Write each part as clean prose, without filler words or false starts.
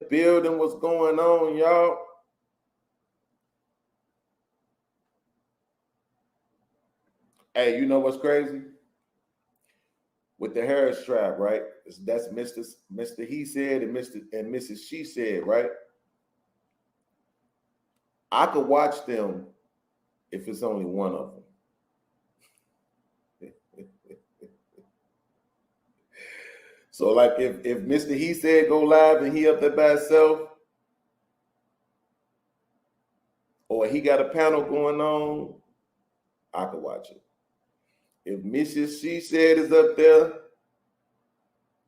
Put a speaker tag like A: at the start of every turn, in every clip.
A: building. What's going on, y'all? Hey, you know what's crazy? With the hair strap, right? That's Mr. He said and Mrs. She said, right? I could watch them if it's only one of them. So, like, if Mr. He said go live and he up there by himself, or he got a panel going on, I could watch it. If Mrs. She said is up there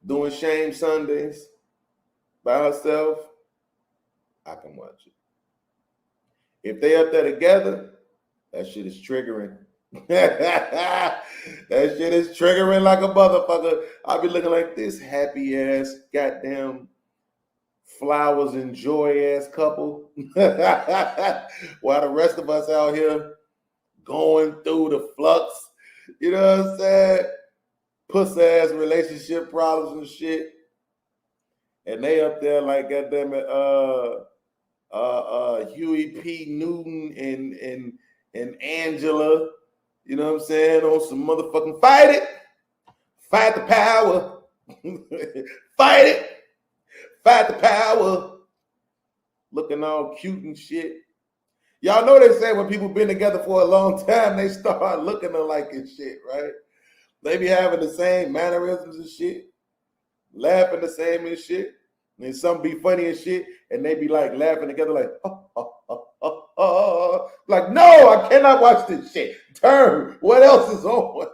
A: doing Shame Sundays by herself, I can watch it. If they up there together, that shit is triggering. That shit is triggering like a motherfucker. I'll be looking like this happy ass goddamn flowers and joy ass couple while the rest of us out here going through the flux, you know what I'm saying? Puss ass relationship problems and shit. And they up there like goddamn it, Huey P. Newton and Angela, you know what I'm saying, on some motherfucking fight it, fight the power, fight it, fight the power, looking all cute and shit. Y'all know they say when people been together for a long time, they start looking alike and shit, right? They be having the same mannerisms and shit, laughing the same and shit. And some be funny and shit, and they be like laughing together, like, like, no, I cannot watch this shit. Turn. What else is on?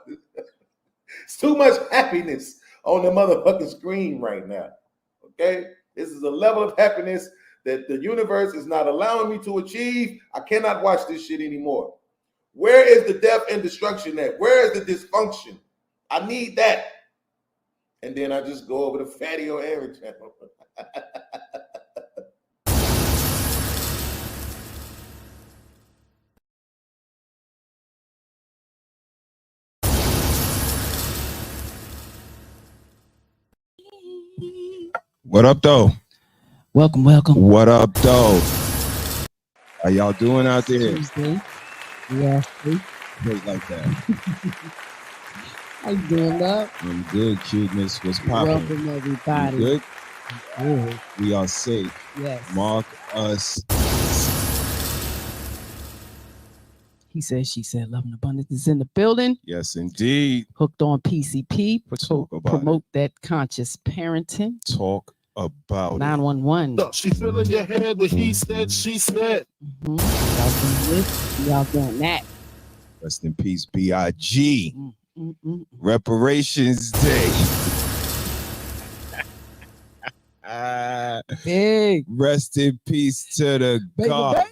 A: It's too much happiness on the motherfucking screen right now. Okay? This is a level of happiness that the universe is not allowing me to achieve. I cannot watch this shit anymore. Where is the death and destruction at? Where is the dysfunction? I need that. And then I just go over to Fatty O'Aaron channel.
B: What up, though?
C: Welcome.
B: What up, though? How y'all doing out there?
C: Tuesday. Yeah.
B: Great like that.
C: How you doing, love?
B: I'm good, cuteness. What's popping?
C: Welcome, everybody.
B: You good?
C: Good.
B: We are safe.
C: Yes.
B: Mark us.
C: He said, she said, love and abundance is in the building.
B: Yes, indeed.
C: Hooked on PCP.
B: Talk about
C: promote that conscious parenting.
B: Talk about
C: 911.
D: Look, she filling your head with he said, she said.
C: Y'all doing this? Y'all doing that?
B: Rest in peace, B.I.G. Reparations Day.
C: Big.
B: Rest in peace to the God.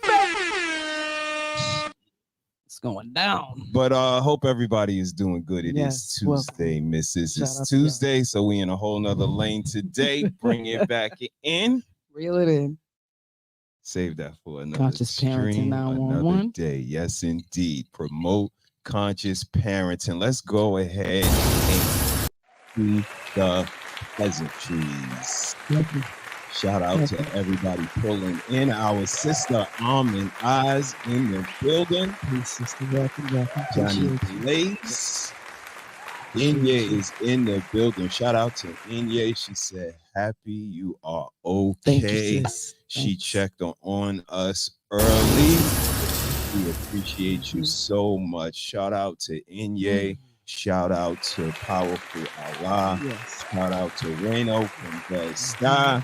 C: It's going down.
B: But hope everybody is doing good. It is Tuesday, missus. It's Tuesday, so we in a whole nother lane today. Bring it back in.
C: Reel it in.
B: Save that for another
C: Conscious parenting 911.
B: another day. Yes, indeed. Promote conscious parenting. Let's go ahead and do the pleasantries. Shout out to everybody pulling in. Our sister Almond Eyes in the building.
C: Hey, sister, welcome.
B: Johnny Blaze. Inye is in the building. Shout out to Inye. She said, happy you are okay.
C: Thank you, sis.
B: She checked on us early. We appreciate you so much. Shout out to Inye. Shout out to Powerful Allah.
C: Yes.
B: Shout out to Reno from the Sky.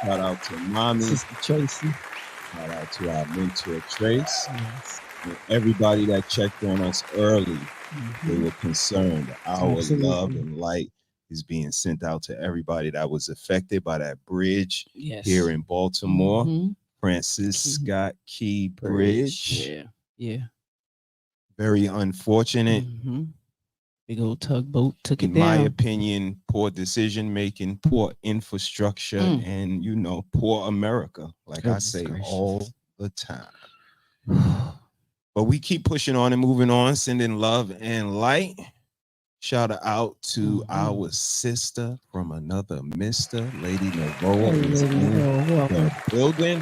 B: Shout out to Mommy.
C: Sister Tracy.
B: Shout out to our mentor Trace.
C: Yes.
B: And everybody that checked on us early. They were concerned. Our love and light is being sent out to everybody that was affected by that bridge here in Baltimore. Francis Scott Key Bridge.
C: Yeah.
B: Very unfortunate.
C: Big old tugboat took it down.
B: In my opinion, poor decision making, poor infrastructure, and poor America. Like I say all the time. But we keep pushing on and moving on, sending love and light. Shout out to our sister from another mister, Lady Novoa, is in the building.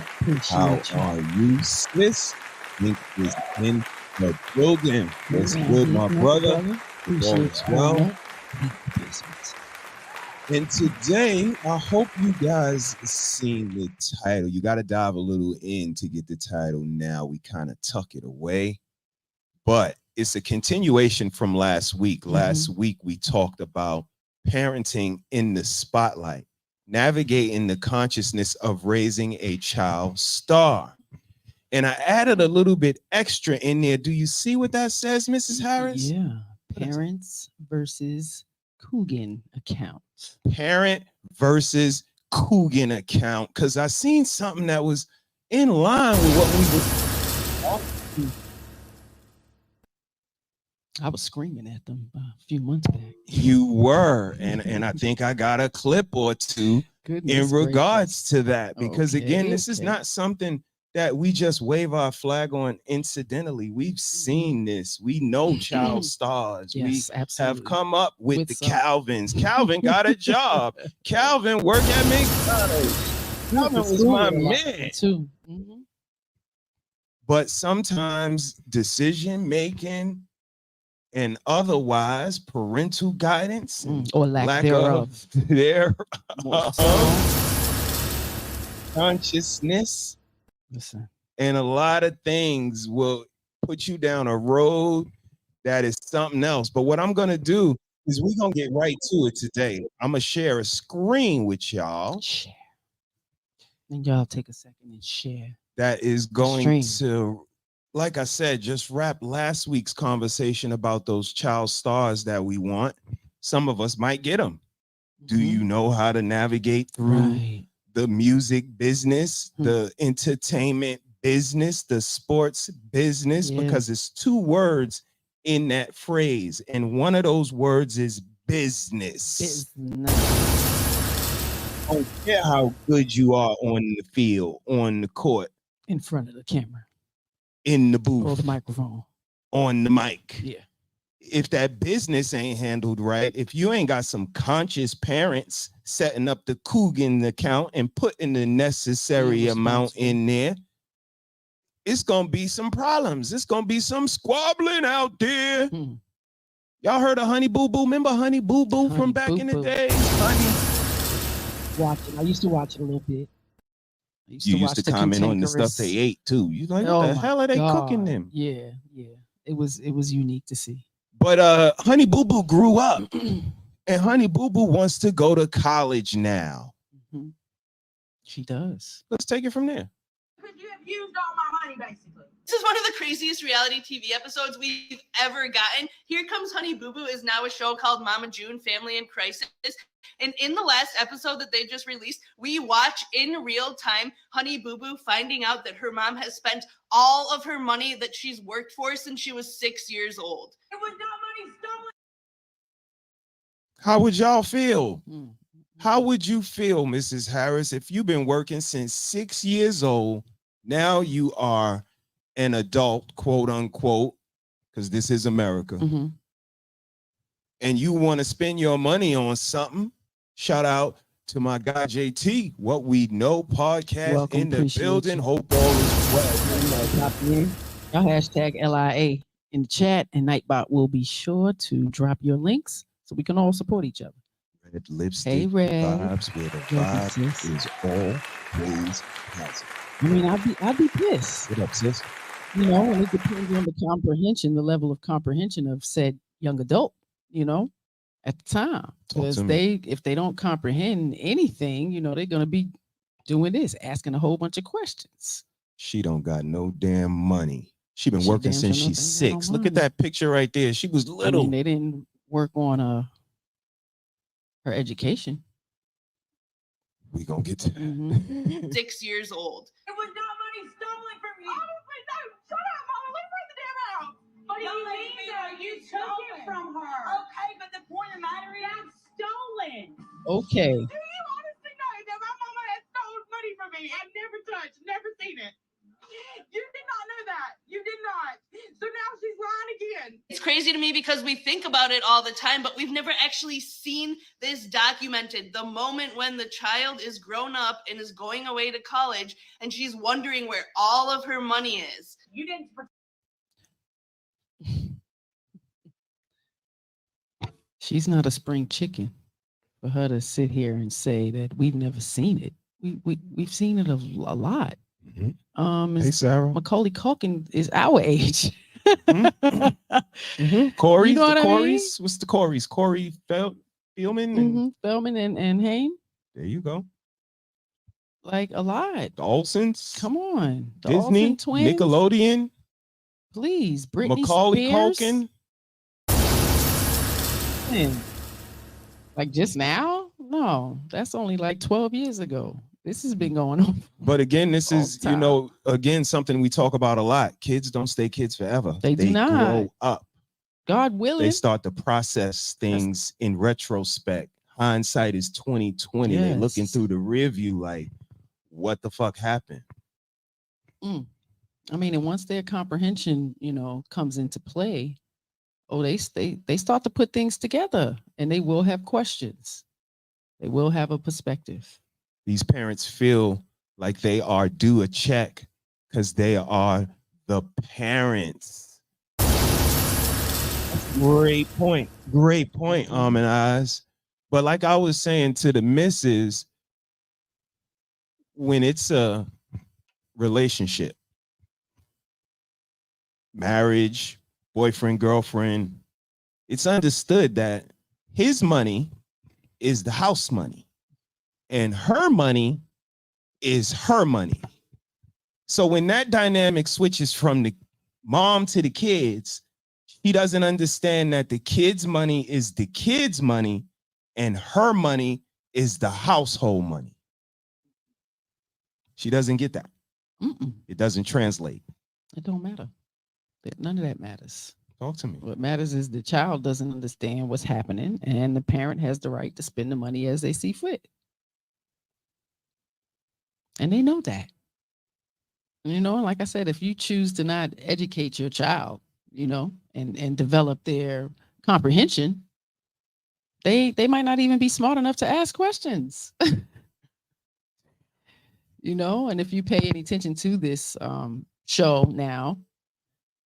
B: How are you, sis? Link is in the building. What's good, my brother? All is well. And today, I hope you guys seen the title. You got to dive a little in to get the title now. We kind of tuck it away. But it's a continuation from last week. Last week, we talked about parenting in the spotlight, navigating the consciousness of raising a child star. And I added a little bit extra in there. Do you see what that says, Mrs. Harris?
C: Yeah. Parents versus Coogan account.
B: Parent versus Coogan account. Because I seen something that was in line with what we were.
C: I was screaming at them a few months back.
B: You were, and I think I got a clip or two in regards to that, because again, this is not something that we just wave our flag on incidentally. We've seen this. We know child stars.
C: Yes,
B: we
C: absolutely.
B: have come up with the Calvins. Calvin got a job. Calvin worked at McDonald's. Calvin was my man
C: too.
B: But sometimes decision making and otherwise parental guidance
C: or lack thereof,
B: consciousness,
C: listen,
B: and a lot of things will put you down a road that is something else. But what I'm gonna do is we're gonna get right to it today. I'm gonna share a screen with y'all.
C: Share. And y'all take a second and share.
B: That is going to, like I said, just wrap last week's conversation about those child stars that we want. Some of us might get them. Do you know how to navigate through the music business, the entertainment business, the sports business? Because it's two words in that phrase. And one of those words is business. I don't care how good you are on the field, on the court.
C: In front of the camera.
B: In the booth,
C: or the microphone,
B: on the mic.
C: Yeah.
B: If that business ain't handled right, if you ain't got some conscious parents setting up the Coogan account and putting the necessary amount in there, it's gonna be some problems. It's gonna be some squabbling out there. Y'all heard of Honey Boo Boo? Remember Honey Boo Boo from back in the day?
C: Watch it. I used to watch it a little bit.
B: You used to comment on the stuff they ate too. You like, what the hell are they cooking them?
C: Yeah. It was unique to see.
B: But Honey Boo Boo grew up, and Honey Boo Boo wants to go to college now.
C: She does.
B: Let's take it from there.
E: Because you have used all my money, basically.
F: This is one of the craziest reality TV episodes we've ever gotten. Here Comes Honey Boo Boo is now a show called Mama June, Family in Crisis. And in the last episode that they just released, we watch in real time Honey Boo Boo finding out that her mom has spent all of her money that she's worked for since she was 6 years old.
E: It was not money stolen.
B: How would y'all feel? How would you feel, Mrs. Harris, if you've been working since 6 years old? Now you are an adult, quote unquote, because this is America. And you want to spend your money on something. Shout out to my guy JT, What We Know podcast. Welcome, in the building. Hope all is well.
C: Y'all hashtag LIA in the chat, and Nightbot will be sure to drop your links so we can all support each other.
B: Red lipstick vibes, where the vibe is always positive.
C: I mean, I'd be pissed.
B: What up, sis?
C: You know, and it depends on the comprehension, the level of comprehension of said young adult, you know, at the time. Because if they don't comprehend anything, you know, they're gonna be doing this, asking a whole bunch of questions.
B: She don't got no damn money. She been working since she's 6. Look at that picture right there. She was little.
C: I mean, they didn't work on her education.
B: We gonna get to that.
F: 6 years old.
E: It was not money stolen from you. Honestly, no. Shut up, Mama. Let me break the damn out. But you took it from her. Okay, but the point of the matter is that's stolen.
C: Okay.
E: Do you honestly know that my mama has stolen money from me? I've never touched, never seen it. You did not know that. You did not. So now she's lying again.
F: It's crazy to me me because we think about it all the time, but we've never actually seen this documented. The moment when the child is grown up and is going away to college and she's wondering where all of her money is.
E: You didn't.
C: She's not a spring chicken for her to sit here and say that we've never seen it. We've seen it a lot.
B: Mm-hmm. Hey, Sarah.
C: Macaulay Culkin is our age.
B: Mm-hmm. Mm-hmm. Corey's,
C: you know what
B: Corey's, what's the Corey's? Corey Feldman and
C: Feldman and Haim.
B: There you go.
C: Like a lot.
B: The Olsens.
C: Come on. The
B: Disney,
C: Olsen twins.
B: Nickelodeon.
C: Please, Britney
B: Macaulay
C: Spears.
B: Culkin.
C: Like just now? No, that's only like 12 years ago. This has been going on.
B: But again, this is, you know, again, something we talk about a lot. Kids don't stay kids forever.
C: They do not.
B: Grow up.
C: God willing.
B: They start to process things in retrospect. Hindsight is 2020.
C: Yes.
B: They're looking through the rear view like, what the fuck happened?
C: I mean, and once their comprehension, you know, comes into play, they start to put things together, and they will have questions. They will have a perspective.
B: These parents feel like they are due a check because they are the parents. Great point. Great point, and Eyes. But like I was saying to the missus, when it's a relationship, marriage, boyfriend, girlfriend, it's understood that his money is the house money and her money is her money. So when that dynamic switches from the mom to the kids, he doesn't understand that the kids' money is the kids' money and her money is the household money. She doesn't get that. It doesn't translate.
C: It don't matter. None of that matters.
B: Talk to me.
C: What matters is the child doesn't understand what's happening, and the parent has the right to spend the money as they see fit. And they know that. You know, like I said, if you choose to not educate your child, you know, and develop their comprehension, they might not even be smart enough to ask questions. You know, and if you pay any attention to this show now,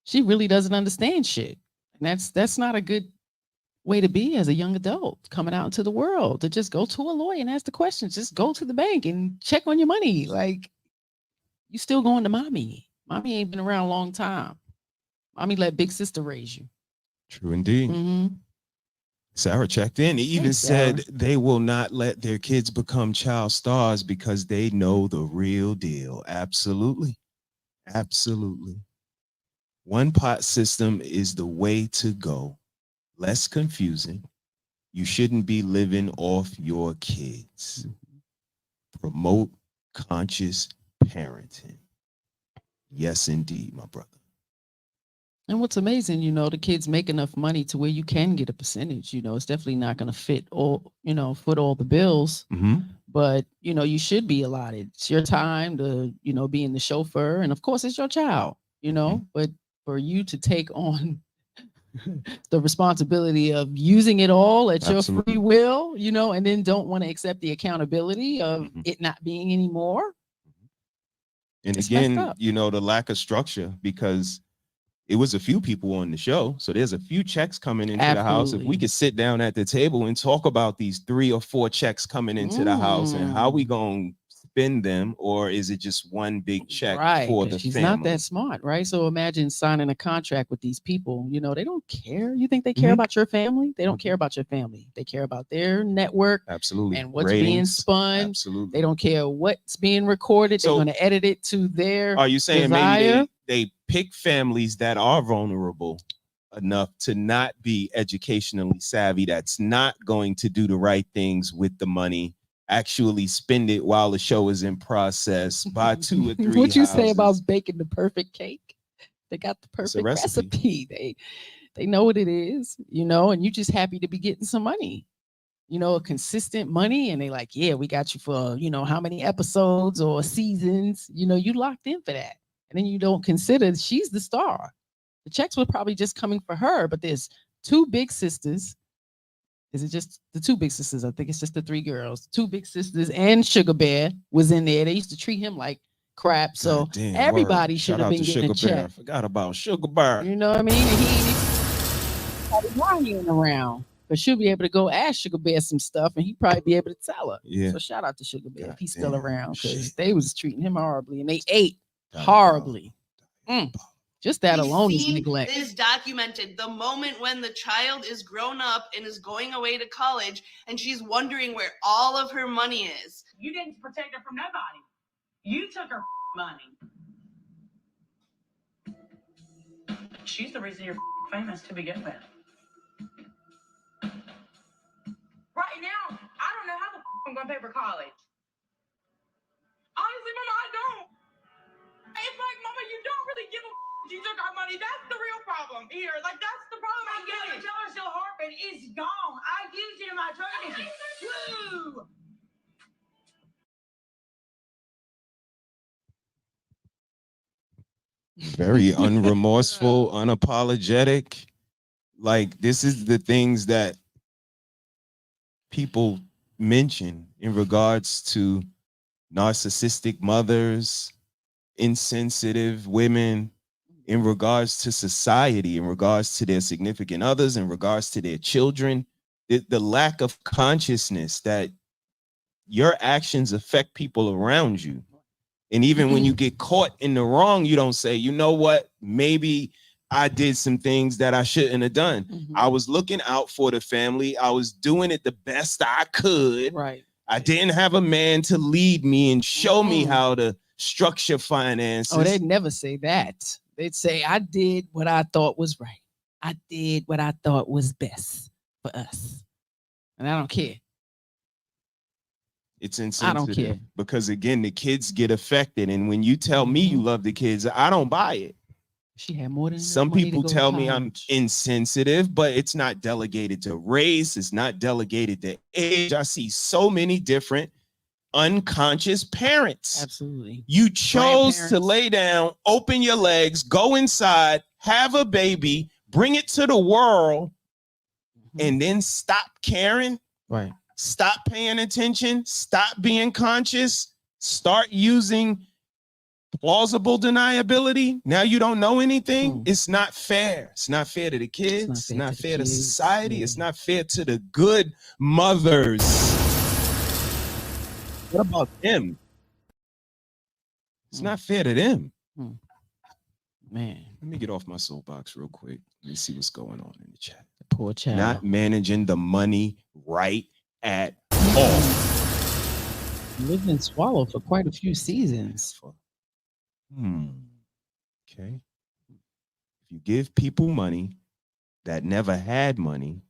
C: she really doesn't understand shit. And that's not a good way to be as a young adult coming out into the world, to just go to a lawyer and ask the questions. Just go to the bank and check on your money. Like, you still going to mommy. Mommy ain't been around a long time. Mommy let big sister raise you.
B: True indeed.
C: Mm-hmm.
B: Sarah checked in. He even said they will not let their kids become child stars because they know the real deal. Absolutely. Absolutely. One pot system is the way to go. Less confusing. You shouldn't be living off your kids. Promote conscious parenting. Yes, indeed, my brother.
C: And what's amazing, you know, the kids make enough money to where you can get a percentage. You know, it's definitely not going to foot all the bills.
B: Mm-hmm.
C: But, you know, you should be allotted. It's your time to, you know, being the chauffeur. And of course, it's your child, you know, but for you to take on the responsibility of using it all at your free will, you know, and then don't want to accept the accountability of it not being anymore.
B: And again, you know, the lack of structure, because it was a few people on the show. So there's a few checks coming into the house. If we could sit down at the table and talk about these 3 or 4 checks coming into the house and how we going to spend them, or is it just one big check for the
C: she's
B: family?
C: not that smart, right? So imagine signing a contract with these people. You know, they don't care. You think they care about your family? They don't care about your family. They care about their network.
B: Absolutely.
C: And what's being spun.
B: Absolutely.
C: They don't care what's being recorded.
B: So,
C: they're going to edit it to their
B: Are you saying
C: desire.
B: Maybe they pick families that are vulnerable enough to not be educationally savvy, that's not going to do the right things with the money, actually spend it while the show is in process, buy 2 or 3
C: What you
B: houses.
C: say about baking the perfect cake? They got the perfect recipe. They know what it is, you know, and you just happy to be getting some money, you know, a consistent money. And they like, yeah, we got you for, you know, how many episodes or seasons, you know, you locked in for that. And then you don't consider she's the star. The checks were probably just coming for her, but there's two big sisters. Is it just the two big sisters? I think it's just the three girls. Two big sisters and Sugar Bear was in there. They used to treat him like crap. So
B: Goddamn,
C: everybody
B: word.
C: should
B: Shout
C: have
B: out
C: been
B: to
C: getting a
B: Sugar Bear. I
C: check.
B: forgot about Sugar Bear.
C: You know what I mean? And why he ain't around? But she'll be able to go ask Sugar Bear some stuff, and he'd probably be able to tell her.
B: Yeah.
C: So shout out to Sugar Bear if he's still
B: Goddamn,
C: around, because
B: shit.
C: they was treating him horribly, and they ate
B: Diabolical.
C: horribly. Just that
F: The
C: alone is
F: scene
C: neglect.
F: is documented. The moment when the child is grown up and is going away to college, and she's wondering where all of her money is.
E: You didn't protect her from nobody. You took her money. She's the reason you're famous to begin with. Right now, I don't know how the I'm gonna pay for college. Honestly, Mama, I don't. It's like, Mama, you don't really give a you took our money. That's the real problem here. Like, that's the problem. I get it. Tell her still harping. It's gone. I used it in my training. Woo!
B: Very unremorseful, unapologetic. Like, this is the things that people mention in regards to narcissistic mothers, insensitive women, in regards to society, in regards to their significant others, in regards to their children. The lack of consciousness that your actions affect people around you. And even when you get caught in the wrong, you don't say, you know what, maybe I did some things that I shouldn't have done.
C: Mhm.
B: I was looking out for the family. I was doing it the best I could.
C: Right.
B: I didn't have a man to lead me and show me
C: Mhm.
B: how to structure finances.
C: Oh, they'd never say that. They'd say, I did what I thought was right. I did what I thought was best for us. And I don't care.
B: It's
C: I
B: insensitive.
C: don't care.
B: Because again, the kids get affected. And when you tell me you love the kids, I don't buy it.
C: She had more than enough
B: Some
C: money to
B: people
C: go to
B: tell me I'm
C: college.
B: insensitive, but it's not delegated to race. It's not delegated to age. I see so many different unconscious parents.
C: Absolutely.
B: You chose to
C: Grandparents.
B: lay down, open your legs, go inside, have a baby, bring it to the world, and then stop caring,
C: Right.
B: stop paying attention, stop being conscious, start using plausible deniability. Now you don't know anything. It's not fair. It's not fair to the kids. It's not fair to society.
C: Yeah.
B: It's not fair to the good mothers. What about them? It's not fair to them.
C: Man,
B: let me get off my soapbox real quick. Let me see what's going on in the chat.
C: Poor child.
B: Not managing the money right at all.
C: Lived and swallowed for quite a few seasons.
B: Okay. If you give people money that never had money,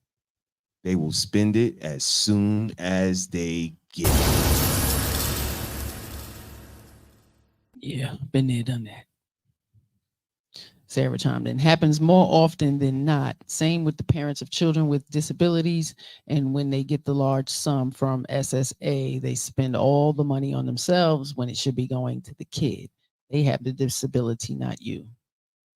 B: they will spend it as soon as they get it.
C: Yeah, been there, done that. Sarah chimed in. Happens more often than not. Same with the parents of children with disabilities. And when they get the large sum from SSA, they spend all the money on themselves when it should be going to the kid. They have the disability, not you.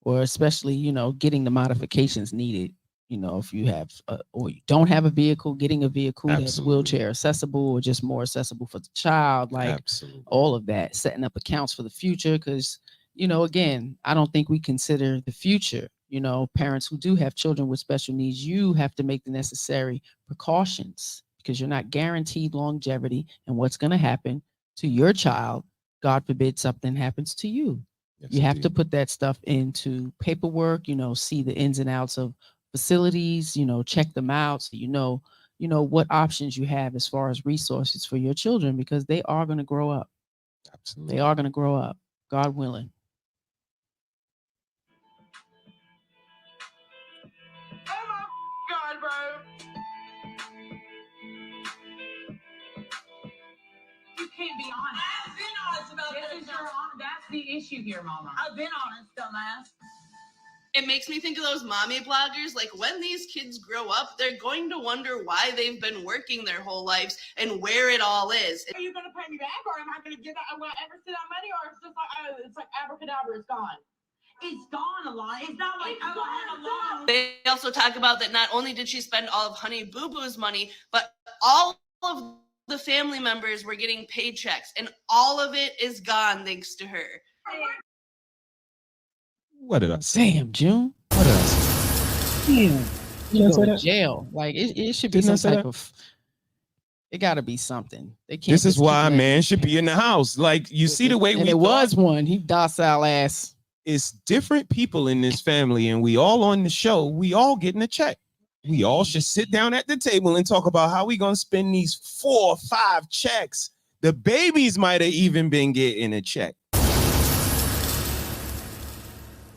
C: Or especially, you know, getting the modifications needed. You know, if you have, or you don't have a vehicle, getting a vehicle that's wheelchair accessible or just more accessible for the child, like all of that, setting up accounts for the future. Because, you know, again, I don't think we consider the future. You know, parents who do have children with special needs, you have to make the necessary precautions because you're not guaranteed longevity and what's going to happen to your child. God forbid something happens to you. Yes, you have to put that stuff into paperwork, you know, see the ins and outs of facilities, you know, check them out so you know what options you have as far as resources for your children, because they are going to grow up. Absolutely. They are going to grow up, God willing.
E: Oh my God, bro. You can't be honest. I've been honest about this. That's the issue here, Mama. I've been honest, dumbass.
F: It makes me think of those mommy bloggers. Like, when these kids grow up, they're going to wonder why they've been working their whole lives and where it all is.
E: Are you going to pay me back, or am I going to give that? Will I ever sit on money, or it's just like, oh, it's like abracadabra, it's gone? is gone a lot. It's not like I had a lot.
F: They also talk about that not only did she spend all of Honey Boo Boo's money, but all of the family members were getting paychecks, and all of it is gone thanks to her.
B: What did I say?
C: Damn, June.
B: What did I say?
C: Damn.
B: Didn't I
C: Go
B: say
C: to
B: that?
C: jail. Like it should be
B: Didn't I
C: some
B: say
C: type
B: that?
C: of. It got to be something. They can't.
B: This is
C: just keep
B: why a
C: letting
B: man
C: these
B: should be in the house. Like you see the way
C: and
B: we
C: it was
B: thought?
C: one. He docile ass.
B: It's different people in this family, and we all on the show. We all getting a check. We all should sit down at the table and talk about how we gonna spend these 4 or 5 checks. The babies might have even been getting a check.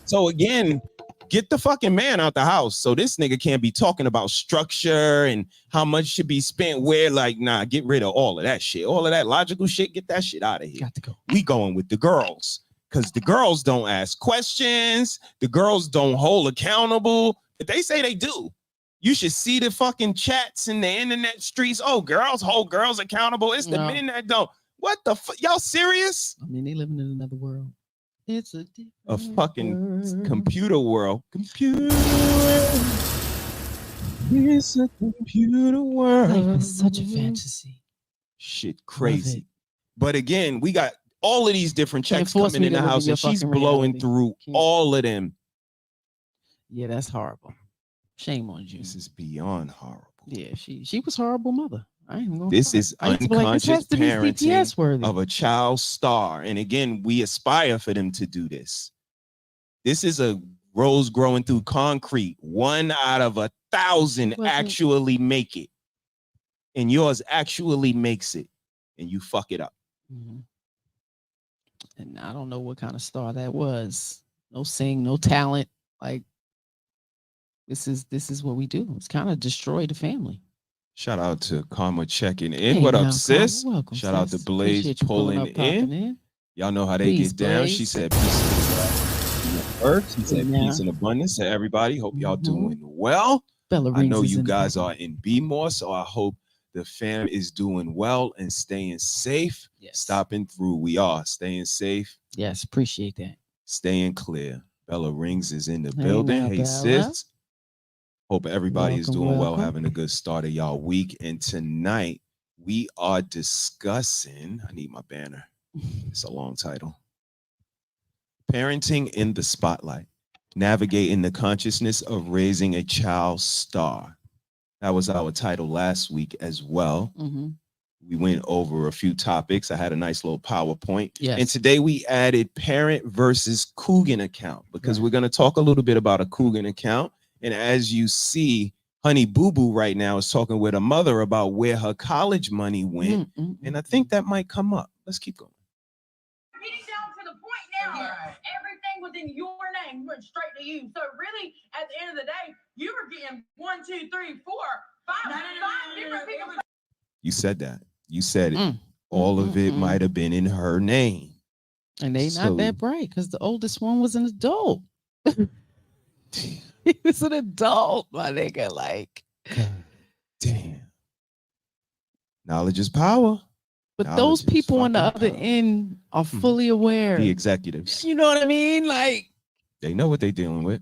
B: So again, get the fucking man out the house. So this nigga can't be talking about structure and how much should be spent where. Like, nah, get rid of all of that shit. All of that logical shit, get that shit out of here.
C: Got to go.
B: We going with the girls. Because the girls don't ask questions. The girls don't hold accountable. But they say they do. You should see the fucking chats in the internet streets. Oh, girls hold girls accountable. It's the
C: No.
B: men that don't. What the fuck? Y'all serious?
C: I mean, they living in another world. It's a
B: Fucking
C: world.
B: computer world. Computer world. It's a computer world.
C: Life is such a fantasy.
B: Shit,
C: Love
B: crazy.
C: it.
B: But again, we got all of these different
C: Can't
B: checks
C: force
B: coming
C: me
B: in
C: to
B: the
C: live in
B: house,
C: your
B: and she's
C: fucking
B: blowing
C: reality.
B: through
C: Can't.
B: all of them.
C: Yeah, that's horrible. Shame on you.
B: This is beyond horrible.
C: Yeah, she was a horrible mother. I ain't gonna.
B: This
C: front.
B: is
C: I used to be like, this
B: unconscious
C: has to be
B: parenting
C: CPS worthy.
B: of a child star. And again, we aspire for them to do this. This is a rose growing through concrete. 1 out of 1,000
C: Wasn't-
B: actually make it. And yours actually makes it. And you fuck it up.
C: Mhm. And I don't know what kind of star that was. No sing, no talent. Like this is what we do. It's kind of destroy the family.
B: Shout out to Karma checking in.
C: Hey,
B: what
C: now,
B: up,
C: Karma,
B: sis?
C: welcome,
B: Shout out to
C: sis.
B: Blaze
C: Appreciate you
B: pulling
C: up, popping
B: in. Y'all know how they
C: Peace,
B: get down. She
C: Blaze.
B: said peace to the earth. She said
C: Yeah.
B: peace and abundance to everybody. Hope y'all
C: Mhm.
B: doing well.
C: Bella
B: I know
C: Rings is
B: you
C: in the
B: guys
C: back.
B: are in B-more, so I hope the fam is doing well and staying safe.
C: Yes.
B: Stopping through. We are staying safe,
C: Yes, appreciate that.
B: staying clear. Bella Rings is in the
C: Hey,
B: building.
C: now,
B: Hey,
C: Bella.
B: sis. Hope everybody is
C: Welcome,
B: doing well,
C: welcome.
B: having a good start of y'all week. And tonight we are discussing, I need my banner. It's a long title. Parenting in the Spotlight, navigating the consciousness of raising a child star. That was our title last week as well.
C: Mm-hmm.
B: We went over a few topics. I had a nice little PowerPoint.
C: Yes.
B: And today we added parent versus Coogan account because
C: Right.
B: we're going to talk a little bit about a Coogan account. And as you see, Honey Boo Boo right now is talking with a mother about where her college money went. And I think that might come up. Let's keep going.
E: Getting down to the point now. Everything was in your name, went straight to you. So really, at the end of the day, you were getting 1, 2, 3, 4, 5 different people.
B: You said that. You said it.
C: Mm.
B: All of it
C: Mm-mm-mm.
B: might have been in her name.
C: And they
B: So-
C: not that bright because the oldest one was an adult. He was an adult, my nigga. Like,
B: God damn. Knowledge is power.
C: but
B: Knowledge
C: those
B: is
C: people on the
B: fucking
C: other
B: power.
C: end are fully aware.
B: The executives.
C: You know what I mean? Like,
B: They know what they're dealing with.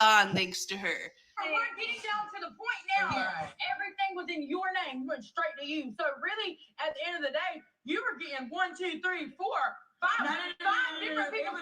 F: On thanks to her.
E: We're getting down to the point now. Everything was in your name, went straight to you. So really, at the end of the day, you were getting 1, 2, 3, 4, 5 different people.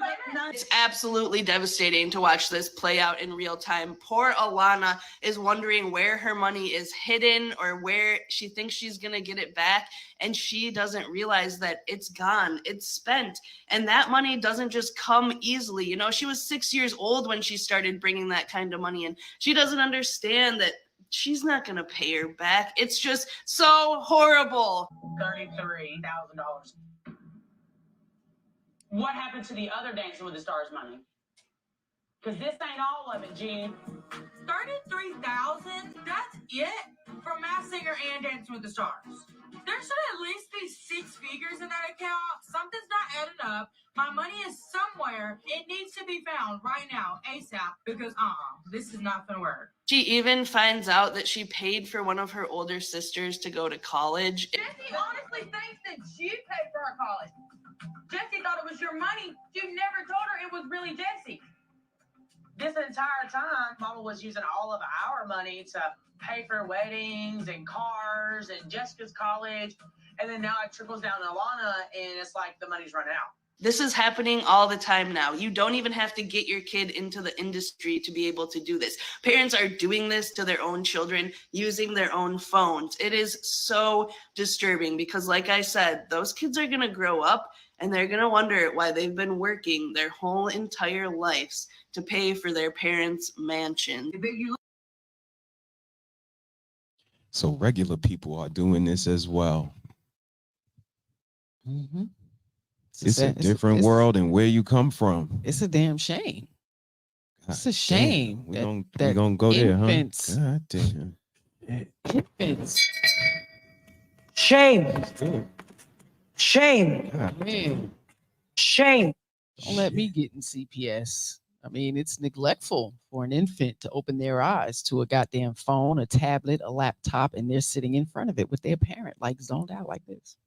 F: It's absolutely devastating to watch this play out in real time. Poor Alana is wondering where her money is hidden or where she thinks she's going to get it back. And she doesn't realize that it's gone, it's spent. And that money doesn't just come easily. You know, she was 6 years old when she started bringing that kind of money in. She doesn't understand that she's not going to pay her back. It's just so horrible.
G: $33,000. What happened to the other Dancing with the Stars money? Because this ain't all of it, Gene.
E: 33,000? That's it? For Masked Singer and Dancing with the Stars. There should at least be 6 figures in that account. Something's not adding up. My money is somewhere. It needs to be found right now, ASAP, because this is not gonna work.
F: She even finds out that she paid for one of her older sisters to go to college.
E: Jesse honestly thinks that you paid for her college.
G: Jesse thought it was your money. You never told her it was really Jesse. This entire time, Mama was using all of our money to pay for weddings and cars and Jessica's college. And then now it trickles down to Alana, and it's like the money's running out.
F: This is happening all the time now. You don't even have to get your kid into the industry to be able to do this. Parents are doing this to their own children using their own phones. It is so disturbing because, like I said, those kids are going to grow up and they're going to wonder why they've been working their whole entire lives to pay for their parents' mansion.
B: So regular people are doing this as well.
C: Mm-hmm.
B: It's a different world and where you come from.
C: It's a damn shame. It's a shame.
B: We're gonna go
C: infants,
B: there, huh? God damn.
C: Infants.
H: Shame. Shame.
C: Man,
H: Shame.
C: don't let me get in CPS. I mean, it's neglectful for an infant to open their eyes to a goddamn phone, a tablet, a laptop, and they're sitting in front of it with their parent, like zoned out like this.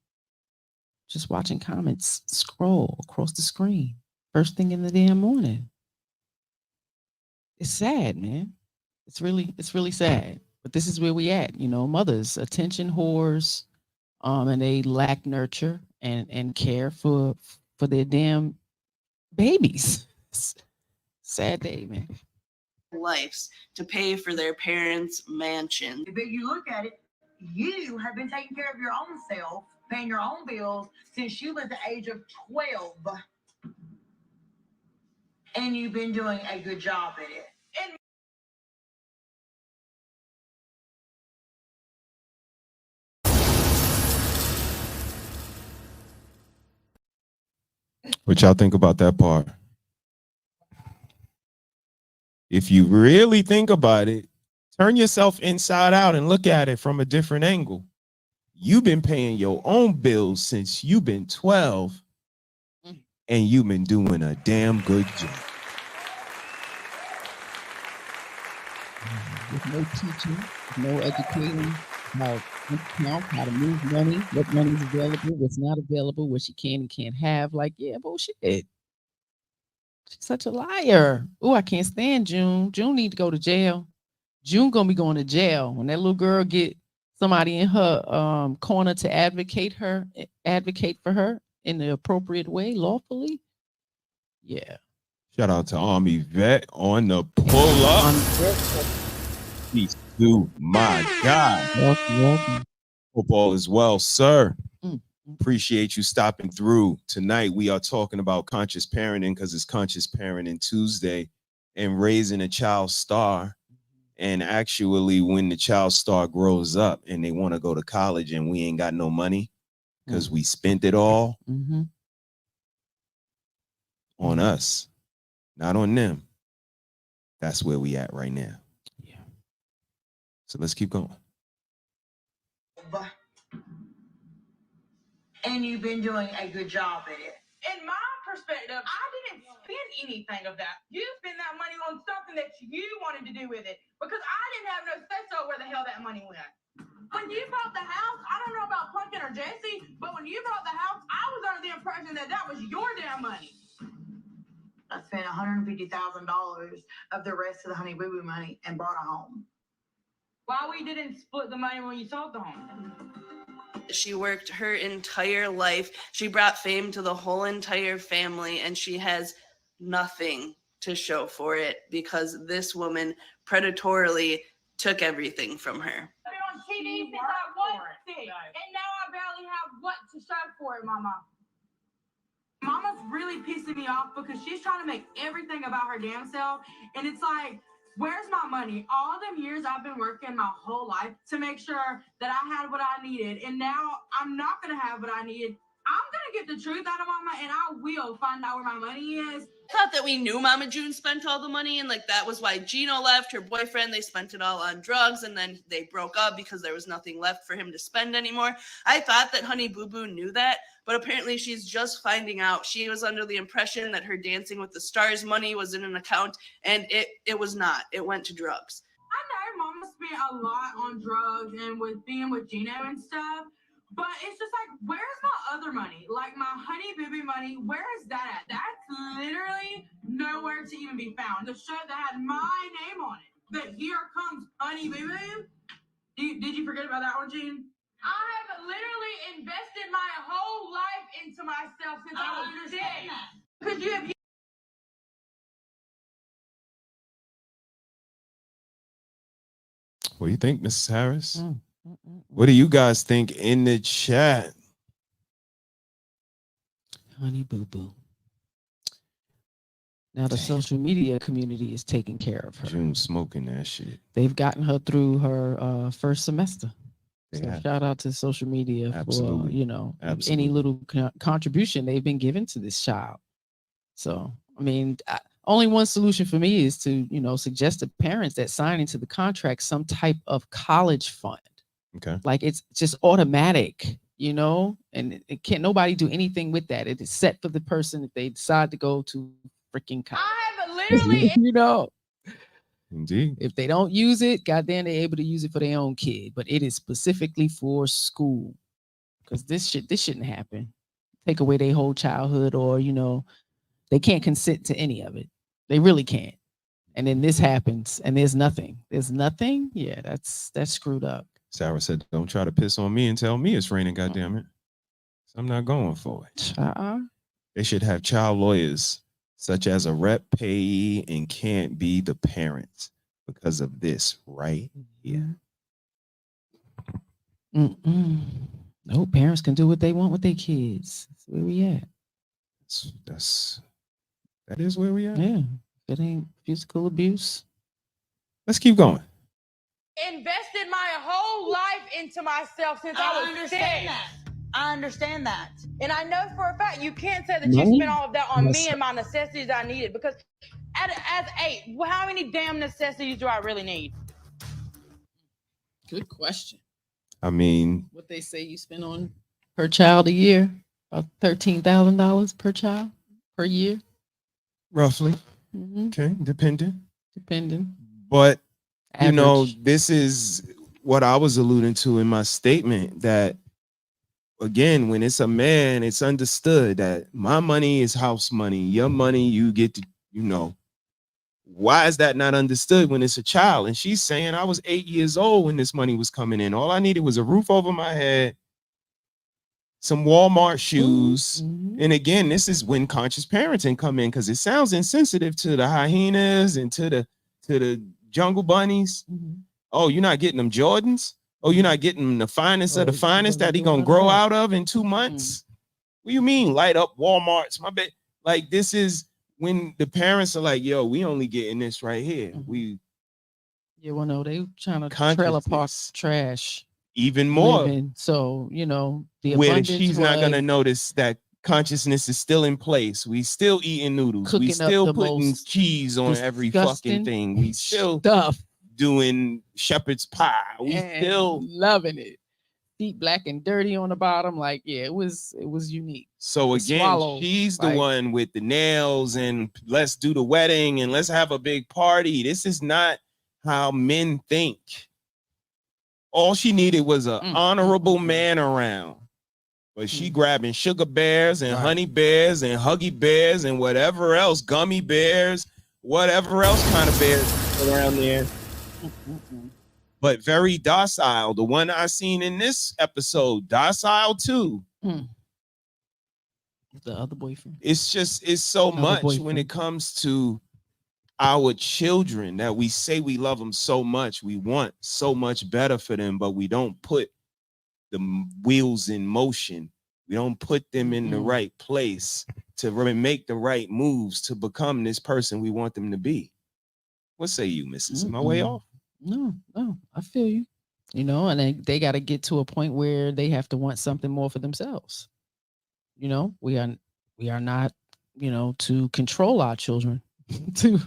C: Just watching comments scroll across the screen first thing in the damn morning. It's sad, man. It's really sad. But this is where we at, you know, mothers, attention whores, and they lack nurture and care for their damn babies. Sad day, man.
F: Lives to pay for their parents' mansion.
G: But you look at it, you have been taking care of your own self, paying your own bills since you were the age of 12. And you've been doing a good job at it. And
B: What y'all think about that part? If you really think about it, turn yourself inside out and look at it from a different angle. You've been paying your own bills since you've been 12, and you've been doing a damn good job.
C: With no teaching, no educating, how to move money, what money's available, what's not available, what she can and can't have. Like, yeah, bullshit. She's such a liar. Oh, I can't stand June. June need to go to jail. June gonna be going to jail when that little girl get somebody in her corner to advocate for her in the appropriate way, lawfully. Yeah.
B: Shout out to Army Vet on the pull up. Peace to my God.
C: Welcome.
B: Hope all is well, sir. Appreciate you stopping through. Tonight we are talking about conscious parenting because it's Conscious Parenting Tuesday and raising a child star. And actually, when the child star grows up and they want to go to college and we ain't got no money because we spent it all on us, not on them. That's where we at right now.
C: Yeah.
B: So let's keep going.
G: And you've been doing a good job at it.
E: In my perspective, I didn't spend anything of that. You spent that money on something that you wanted to do with it because I didn't have no say so where the hell that money went. When you bought the house, I don't know about Pumpkin or Jesse, but when you bought the house, I was under the impression that that was your damn money.
G: I spent $150,000 of the rest of the Honey Boo Boo money and bought a home.
E: Why we didn't split the money when you sold the home?
F: She worked her entire life. She brought fame to the whole entire family, and she has nothing to show for it because this woman predatorily took everything from her.
E: I've been on TV since I was 6, and now I barely have what to show for it, Mama. Mama's really pissing me off because she's trying to make everything about her damn self, and it's like, where's my money? All them years I've been working my whole life to make sure that I had what I needed, and now I'm not going to have what I needed. I'm going to get the truth out of Mama, and I will find out where my money is.
F: I thought that we knew Mama June spent all the money, and like that was why Gino left, her boyfriend. They spent it all on drugs, and then they broke up because there was nothing left for him to spend anymore. I thought that Honey Boo Boo knew that, but apparently she's just finding out. She was under the impression that her Dancing with the Stars money was in an account, and it was not. It went to drugs.
E: I know Mama spent a lot on drugs and with being with Gino and stuff, But it's just like, where's my other money? Like my Honey Boo Boo money, where is that at? That's literally nowhere to even be found. The show that had my name on it. But here comes Honey Boo Boo. Did you forget about that one, Gene? I have literally invested my whole life into myself since I was 6. Because you have.
B: What do you think, Mrs. Harris? What do you guys think in the chat?
C: Honey Boo Boo. Now the social media community is taking care of her.
B: June smoking that shit.
C: They've gotten her through her first semester. So
B: Yeah.
C: shout out to social media
B: Absolutely.
C: for, you know,
B: Absolutely.
C: any little contribution they've been given to this child. So, I mean, only one solution for me is to, you know, suggest to parents that sign into the contract some type of college fund.
B: Okay.
C: Like it's just automatic, you know, and it can't nobody do anything with that. It is set for the person if they decide to go to freaking college.
E: I have literally.
C: You know,
B: Indeed.
C: if they don't use it, goddamn, they're able to use it for their own kid. But it is specifically for school, because this shouldn't happen. Take away their whole childhood, or you know, they can't consent to any of it. They really can't. And then this happens, and there's nothing. There's nothing. Yeah, that's screwed up.
B: Sarah said, "Don't try to piss on me and tell me it's raining, goddamn it." So I'm not going for it. They should have child lawyers, such as a rep payee, and can't be the parents because of this right here.
C: No, parents can do what they want with their kids. That's where we at.
B: That is where we at.
C: Yeah, if it ain't physical abuse.
B: Let's keep going.
E: Invested my whole life into myself since I was 6. I understand that. And I know for a fact you can't say that you spent all of that on me and my necessities I needed, because as 8, how many damn necessities do I really need?
C: Good question.
B: I mean,
C: What they say you spend on per child a year? About $13,000 per child per year.
B: roughly.
C: Mm-hmm.
B: Okay, depending.
C: Average.
B: But you know, this is what I was alluding to in my statement, that again, when it's a man, it's understood that my money is house money, your money you get to, you know. Why is that not understood when it's a child? And she's saying I was 8 years old when this money was coming in. All I needed was a roof over my head, some Walmart shoes. And again, this is when conscious parenting come in, because it sounds insensitive to the hyenas and to the jungle bunnies. Oh, you're not getting them Jordans? Oh, you're not getting them the finest of the finest that he gonna grow out of in 2 months? What do you mean light up Walmarts? My bad. Like, this is when the parents are like, yo, we only getting this right here.
C: Yeah, well, no, they trying to trailer park trash
B: even more.
C: Living. So, you know, the
B: where
C: abundance
B: she's not
C: was
B: gonna notice that consciousness is still in place. We still eating noodles. We
C: cooking up
B: still
C: the
B: putting
C: most
B: cheese on every fucking
C: disgusting
B: thing. We still
C: stuff.
B: doing shepherd's pie. We
C: And
B: still
C: loving it. Feet black and dirty on the bottom. Like, yeah, it was unique.
B: So
C: The
B: again,
C: swallows,
B: she's the
C: like-
B: one with the nails and let's do the wedding and let's have a big party. This is not how men think. All she needed was an honorable man around. But she grabbing sugar bears and honey bears and huggy bears and whatever else, gummy bears, whatever else kind of bears around there. But very docile. The one I seen in this episode, docile too.
C: The other boyfriend.
B: It's so
C: Another
B: much when
C: boyfriend.
B: it comes to our children that we say we love them so much. We want so much better for them, but we don't put the wheels in motion. We don't put them in the right place to really make the right moves to become this person we want them to be. What say you, Mrs.? Am I way off?
C: No, I feel you. You know, and they got to get to a point where they have to want something more for themselves. You know, we are not, you know, to control our children to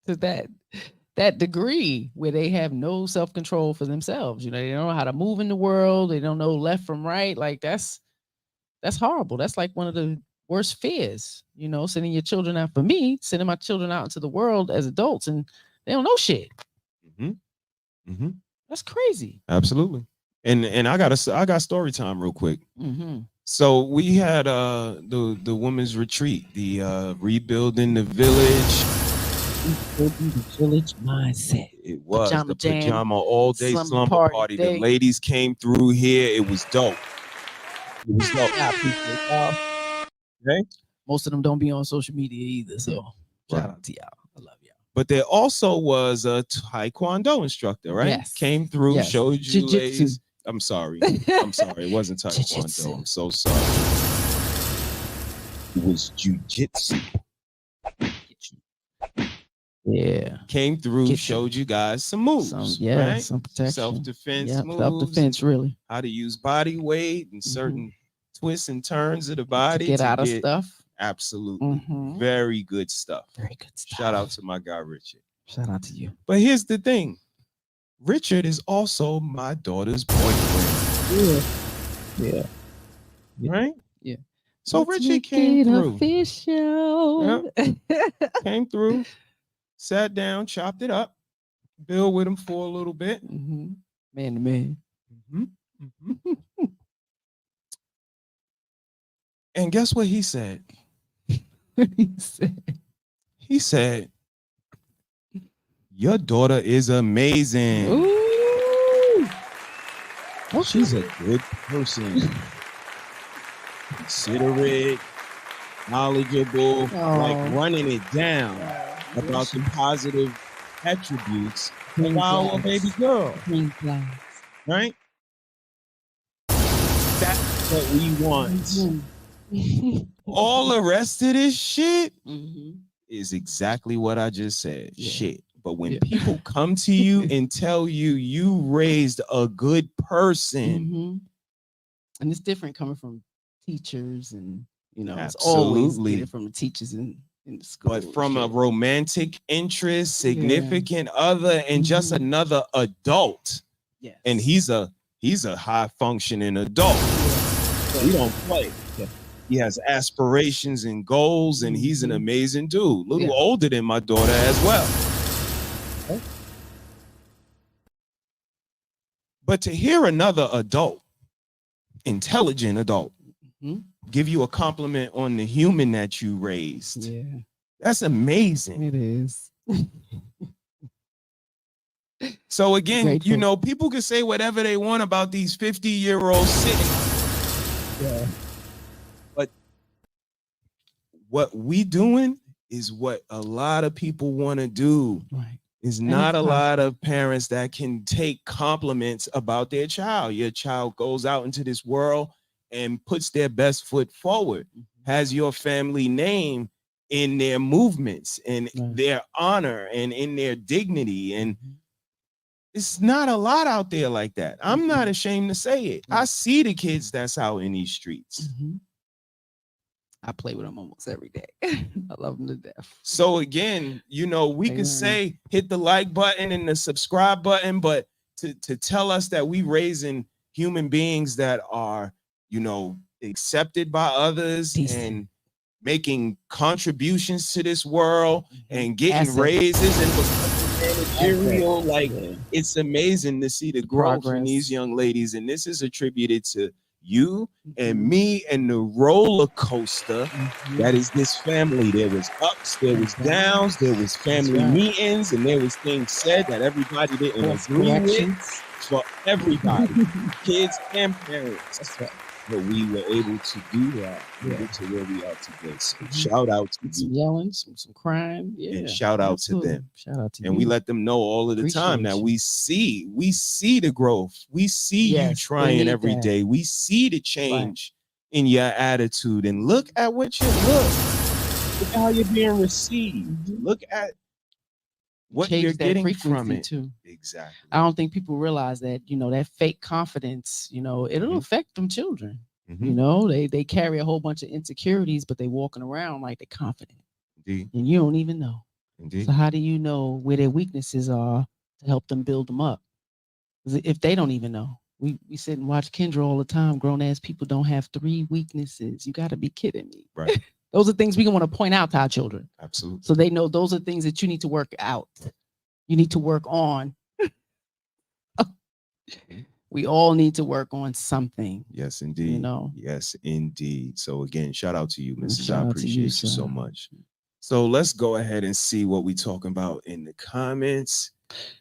C: that degree where they have no self-control for themselves. You know, they don't know how to move in the world. They don't know left from right. Like that's horrible. That's like one of the worst fears, you know, sending your children out. For me, sending my children out into the world as adults and they don't know shit. That's crazy.
B: Absolutely. And I got story time real quick.
C: Mm-hmm.
B: So we had the women's retreat, the rebuilding the village.
C: Rebuilding the village mindset.
B: It was
C: Pajama
B: the
C: jam,
B: pajama all day
C: slumber
B: slumber
C: party
B: party.
C: day.
B: The ladies came through here. It was dope. It was dope.
C: I appreciate y'all.
B: Okay.
C: Most of them don't be on social media either, so shout out to y'all. I love y'all.
B: But there also was a Taekwondo instructor, right?
C: Yes.
B: Came through,
C: Yes.
B: showed you
C: Jiu-jitsu.
B: ladies. I'm sorry. I'm sorry. It wasn't Taekwondo.
C: Jiu-jitsu.
B: I'm so sorry. It was jujitsu.
C: Yeah.
B: Came through,
C: Get
B: showed you guys some moves. Right?
C: Some protection.
B: Self-defense moves.
C: Self-defense, really.
B: How to use body weight and certain twists and turns of the body
C: to get out of stuff.
B: Absolutely. Very good stuff.
C: Very good stuff.
B: Shout out to my guy, Richard.
C: Shout out to you.
B: But here's the thing. Richard is also my daughter's boyfriend.
C: Yeah.
B: Right?
C: Yeah.
B: So
C: Let's
B: Richard
C: make
B: came
C: it
B: through.
C: Official.
B: Came through, sat down, chopped it up, build with him for a little bit.
C: Man to man.
B: And guess what he said? He said, your daughter is amazing.
C: Ooh.
B: She's a good person. Considerate, knowledgeable, like running it down about the positive attributes of our baby girl.
C: Green flags.
B: Right? That's what we want. All the rest of this shit is exactly what I just said. Shit. But when people come to you and tell you you raised a good person,
C: and it's different coming from teachers, and it's
B: Absolutely.
C: always different from the teachers in the school.
B: but from a romantic interest, significant other, and just another adult, and he's a high functioning adult. He don't play. He has aspirations and goals, and he's an amazing dude. A little older than my daughter as well. But to hear another adult, intelligent adult, give you a compliment on the human that you raised, that's amazing.
C: It is.
B: So again,
C: Grateful.
B: People can say whatever they want about these 50-year-olds sitting. But what we doing is what a lot of people want to do.
C: Right.
B: There's not a lot of parents that can take compliments about their child. Your child goes out into this world and puts their best foot forward, has your family name in their movements and their honor and in their dignity. And it's not a lot out there like that. I'm not ashamed to say it. I see the kids that's out in these streets.
C: I play with them almost every day. I love them to death.
B: So again, we could say hit the like button and the subscribe button, but to tell us that we raising human beings that are, accepted by others and making contributions to this world and getting raises and becoming managerial, it's amazing to see the growth in these young ladies. And this is attributed to you and me and the roller coaster that is this family. There was ups, there was downs, there was family meetings, and there was things said that everybody didn't agree with for everybody, kids and parents. That's right. But we were able to do that to get to where we are today. So shout out to
C: some yelling, some crime,
B: and shout out to them.
C: Shout out to
B: and
C: you.
B: we let them know all of the time that we see the growth. We see you trying every day. We see the change in your attitude. And look at what you look at how you're being received. Look at what you're getting from it.
C: Too.
B: Exactly.
C: I don't think people realize that, that fake confidence, it'll affect them children. They carry a whole bunch of insecurities, but they walking around like they're confident.
B: Indeed.
C: And you don't even know.
B: Indeed.
C: So how do you know where their weaknesses are to help them build them up? If they don't even know. We sit and watch Kendra all the time. Grown ass people don't have 3 weaknesses. You got to be kidding me.
B: Right.
C: Those are things we want to point out to our children.
B: Absolutely.
C: So they know those are things that you need to work out. You need to work on. we all need to work on something.
B: Yes, indeed.
C: You know.
B: Yes, indeed. So again, shout out to you, Mrs.
C: Shout
B: I
C: out to
B: appreciate you
C: sir.
B: so much. So let's go ahead and see what we talking about in the comments.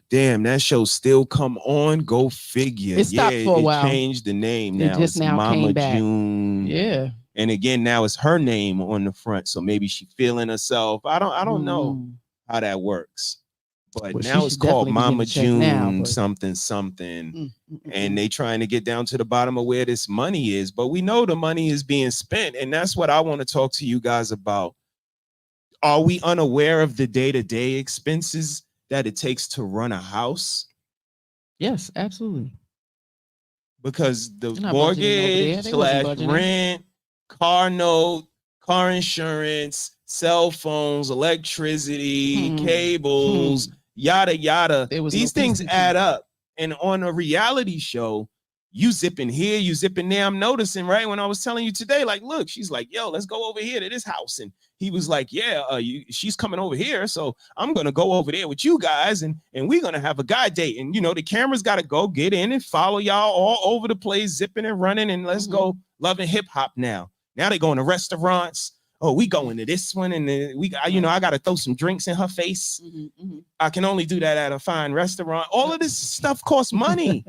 B: Damn, that show still come on. Go figure.
C: It stopped for a while.
B: Changed the name.
C: It
B: Now
C: just
B: it's
C: now
B: Mama
C: came back.
B: June.
C: Yeah.
B: And again, now it's her name on the front. So maybe she feeling herself. I don't know how that works. But
C: Well,
B: now it's called Mama June
C: now,
B: something. And they trying to get down to the bottom of where this money is. But we know the money is being spent. And that's what I want to talk to you guys about. Are we unaware of the day-to-day expenses that it takes to run a house?
C: Yes, absolutely.
B: Because the mortgage / rent, car note, car insurance, cell phones, electricity, cables, yada, yada. These things add up. And on a reality show, you zipping here, you zipping there. I'm noticing, right? When I was telling you today, like, look, she's like, yo, let's go over here to this house. And he was like, yeah, she's coming over here. So I'm going to go over there with you guys and we're going to have a guy date. And, you know, the camera's got to go get in and follow y'all all over the place, zipping and running. And let's go loving hip hop now. Now they going to restaurants. Oh, we going to this one. And I got to throw some drinks in her face. I can only do that at a fine restaurant. All of this stuff costs money.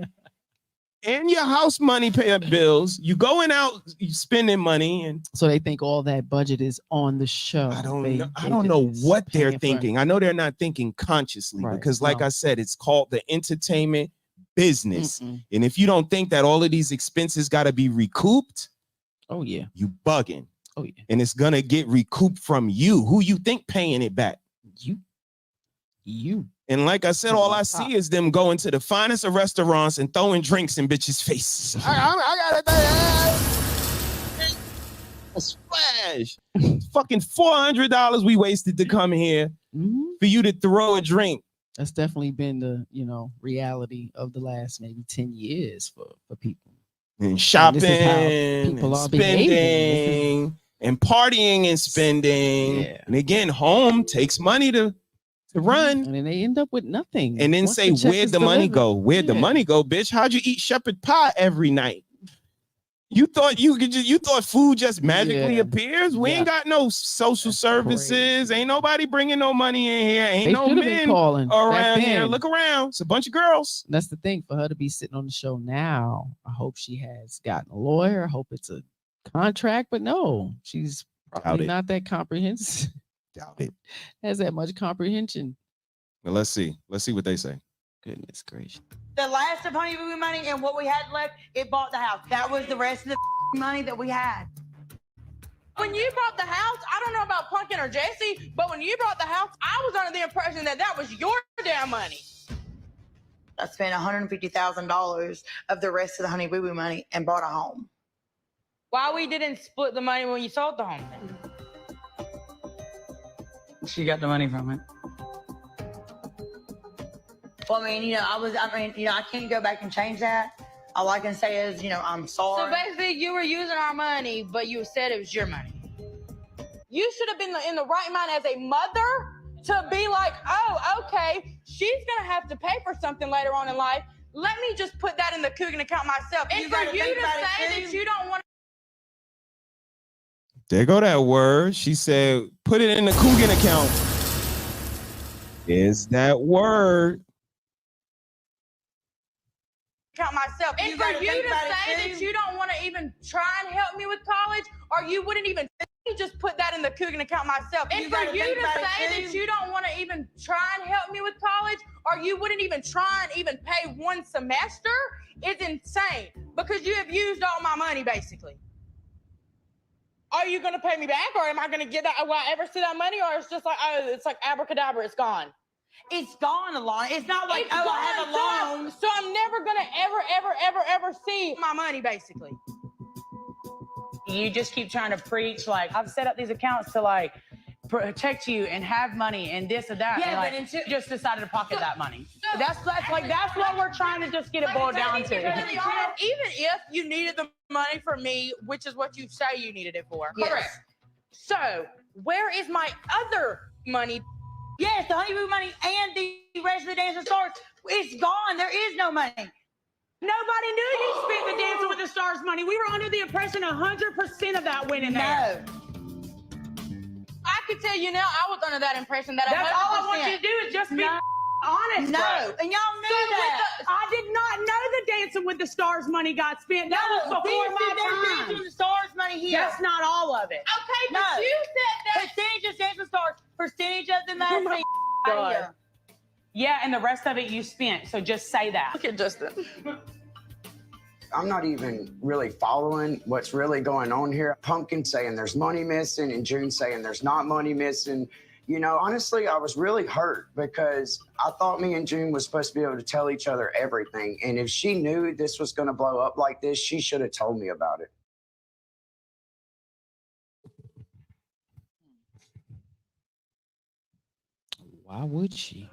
B: And your house money, pay bills. You going out, you spending money, and
C: so they think all that budget is on the show.
B: I don't know what they're thinking. I know they're not thinking consciously because, like I said, it's called the entertainment business. And if you don't think that all of these expenses got to be recouped,
C: oh yeah,
B: you bugging.
C: Oh yeah,
B: and it's gonna get recouped from you. Who you think paying it back? You. And like I said, all I see is them going to the finest of restaurants and throwing drinks in bitches' faces. I got a splash. Fucking $400 we wasted to come here for you to throw a drink.
C: That's definitely been the reality of the last maybe 10 years for people.
B: And shopping and spending and partying and spending. Yeah. And again, home takes money to run.
C: And then they end up with nothing.
B: And then say, where'd the money go? Where'd the money go, bitch? How'd you eat shepherd pie every night? You thought you thought food just magically appears? We ain't got no social services. Crazy. Ain't nobody bringing no money in here. Ain't no men around here. Look around. It's a bunch of girls.
C: That's the thing. For her to be sitting on the show now, I hope she has gotten a lawyer. I hope it's a contract, but no, she's probably not that comprehensive.
B: Doubt it.
C: Has that much comprehension.
B: Well, let's see what they say.
C: Goodness gracious.
G: The last of Honey Boo Boo money and what we had left, it bought the house. That was the rest of the money that we had.
E: When you bought the house, I don't know about Pumpkin or Jesse, but when you bought the house, I was under the impression that was your damn money.
G: I spent $150,000 of the rest of the Honey Boo Boo money and bought a home.
E: Why we didn't split the money when you sold the home then?
H: She got the money from it.
G: Well, I can't go back and change that. All I can say is, I'm sorry.
E: So basically, you were using our money, but you said it was your money. You should have been in the right mind as a mother to be like, oh, okay, she's going to have to pay for something later on in life. Let me just put that in the Coogan account myself. And for you to say that you don't want to.
B: There go that word. She said, put it in the Coogan account. Is that word?
E: Count myself. And for you to say that you don't want to even try and help me with college, or you wouldn't even just put that in the Coogan account myself. And for you to say that you don't want to even try and help me with college, or you wouldn't even try and even pay one semester is insane because you have used all my money basically. Are you going to pay me back, or am I going to get that? Will I ever see that money, or it's just like, oh, it's like abracadabra, it's gone?
G: It's gone, Alon. It's not like, I have a loan.
E: So I'm never going to ever see my money, basically.
G: You just keep trying to preach, like, I've set up these accounts to, like, protect you and have money and this and that. Yeah, and but just decided to pocket that money. That's what we're trying to just get it boiled down to.
E: Even if you needed the money for me, which is what you say you needed it for.
G: Yes.
E: Correct. So where is my other money?
G: Yes, the Honey Boo money and the rest of the Dancing Stars, it's gone. There is no money. Nobody knew you spent the Dancing with the Stars money. We were under the impression 100% of that went in there.
E: No. I can tell you now, I was under that impression that
G: That's
E: 100%.
G: all I want you to do is just be honest.
E: No,
G: bro.
E: and y'all knew that.
G: I did not know the Dancing with the Stars money got spent. That was before my
E: Dancing
G: time.
E: with the Stars money here.
G: That's not all of it.
E: Okay, but
G: No.
E: you said that. Percentage of Dancing with the Stars. Percentage of the
G: Oh my
E: money.
G: God.
E: Here.
G: Yeah, and the rest of it you spent. So just say that.
E: Look at Justin.
I: I'm not even really following what's really going on here. Pumpkin saying there's money missing and June saying there's not money missing. You know, honestly, I was really hurt because I thought me and June was supposed to be able to tell each other everything. And if she knew this was going to blow up like this, she should have told me about it.
C: Why would she?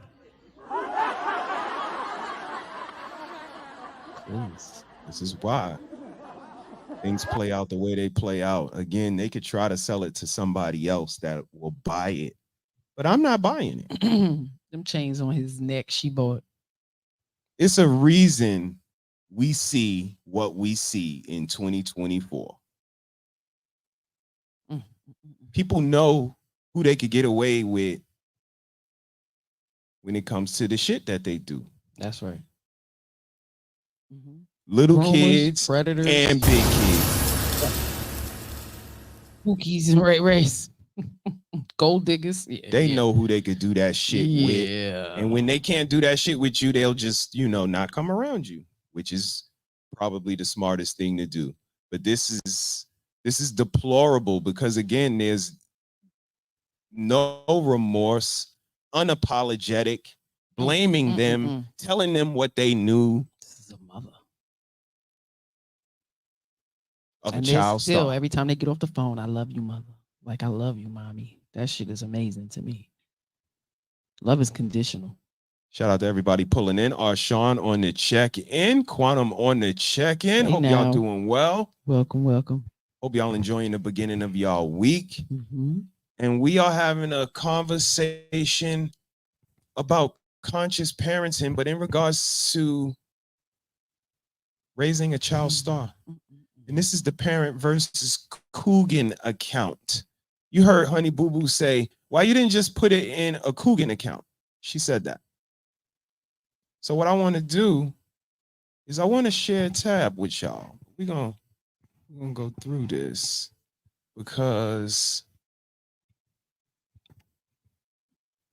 B: Please. This is why things play out the way they play out. Again, they could try to sell it to somebody else that will buy it, but I'm not buying it.
C: Them chains on his neck she bought.
B: It's a reason we see what we see in 2024. People know who they could get away with when it comes to the shit that they do.
C: That's right.
B: Little
C: Groomers,
B: kids
C: predators,
B: and big kids.
C: Cookies and Ray Race. Gold diggers. Yeah,
B: They know who they could do that shit with.
C: Yeah.
B: And when they can't do that shit with you, they'll just, not come around you, which is probably the smartest thing to do. But this is deplorable because, again, there's no remorse, unapologetic, blaming them, telling them what they knew.
C: This is a mother.
B: Of
C: And
B: a child
C: still,
B: star.
C: every time they get off the phone, I love you, mother. Like, I love you, mommy. That shit is amazing to me. Love is conditional.
B: Shout out to everybody pulling in. Arshawn on the check-in. Quantum on the check-in.
C: Hey
B: Hope
C: now.
B: y'all doing well.
C: Welcome, welcome.
B: Hope y'all enjoying the beginning of y'all week.
C: Mm-hmm.
B: And we are having a conversation about conscious parenting, but in regards to raising a child star. And this is the parent versus Coogan account. You heard Honey Boo Boo say, why you didn't just put it in a Coogan account? She said that. So what I want to do is I want to share a tab with y'all. We're gonna go through this because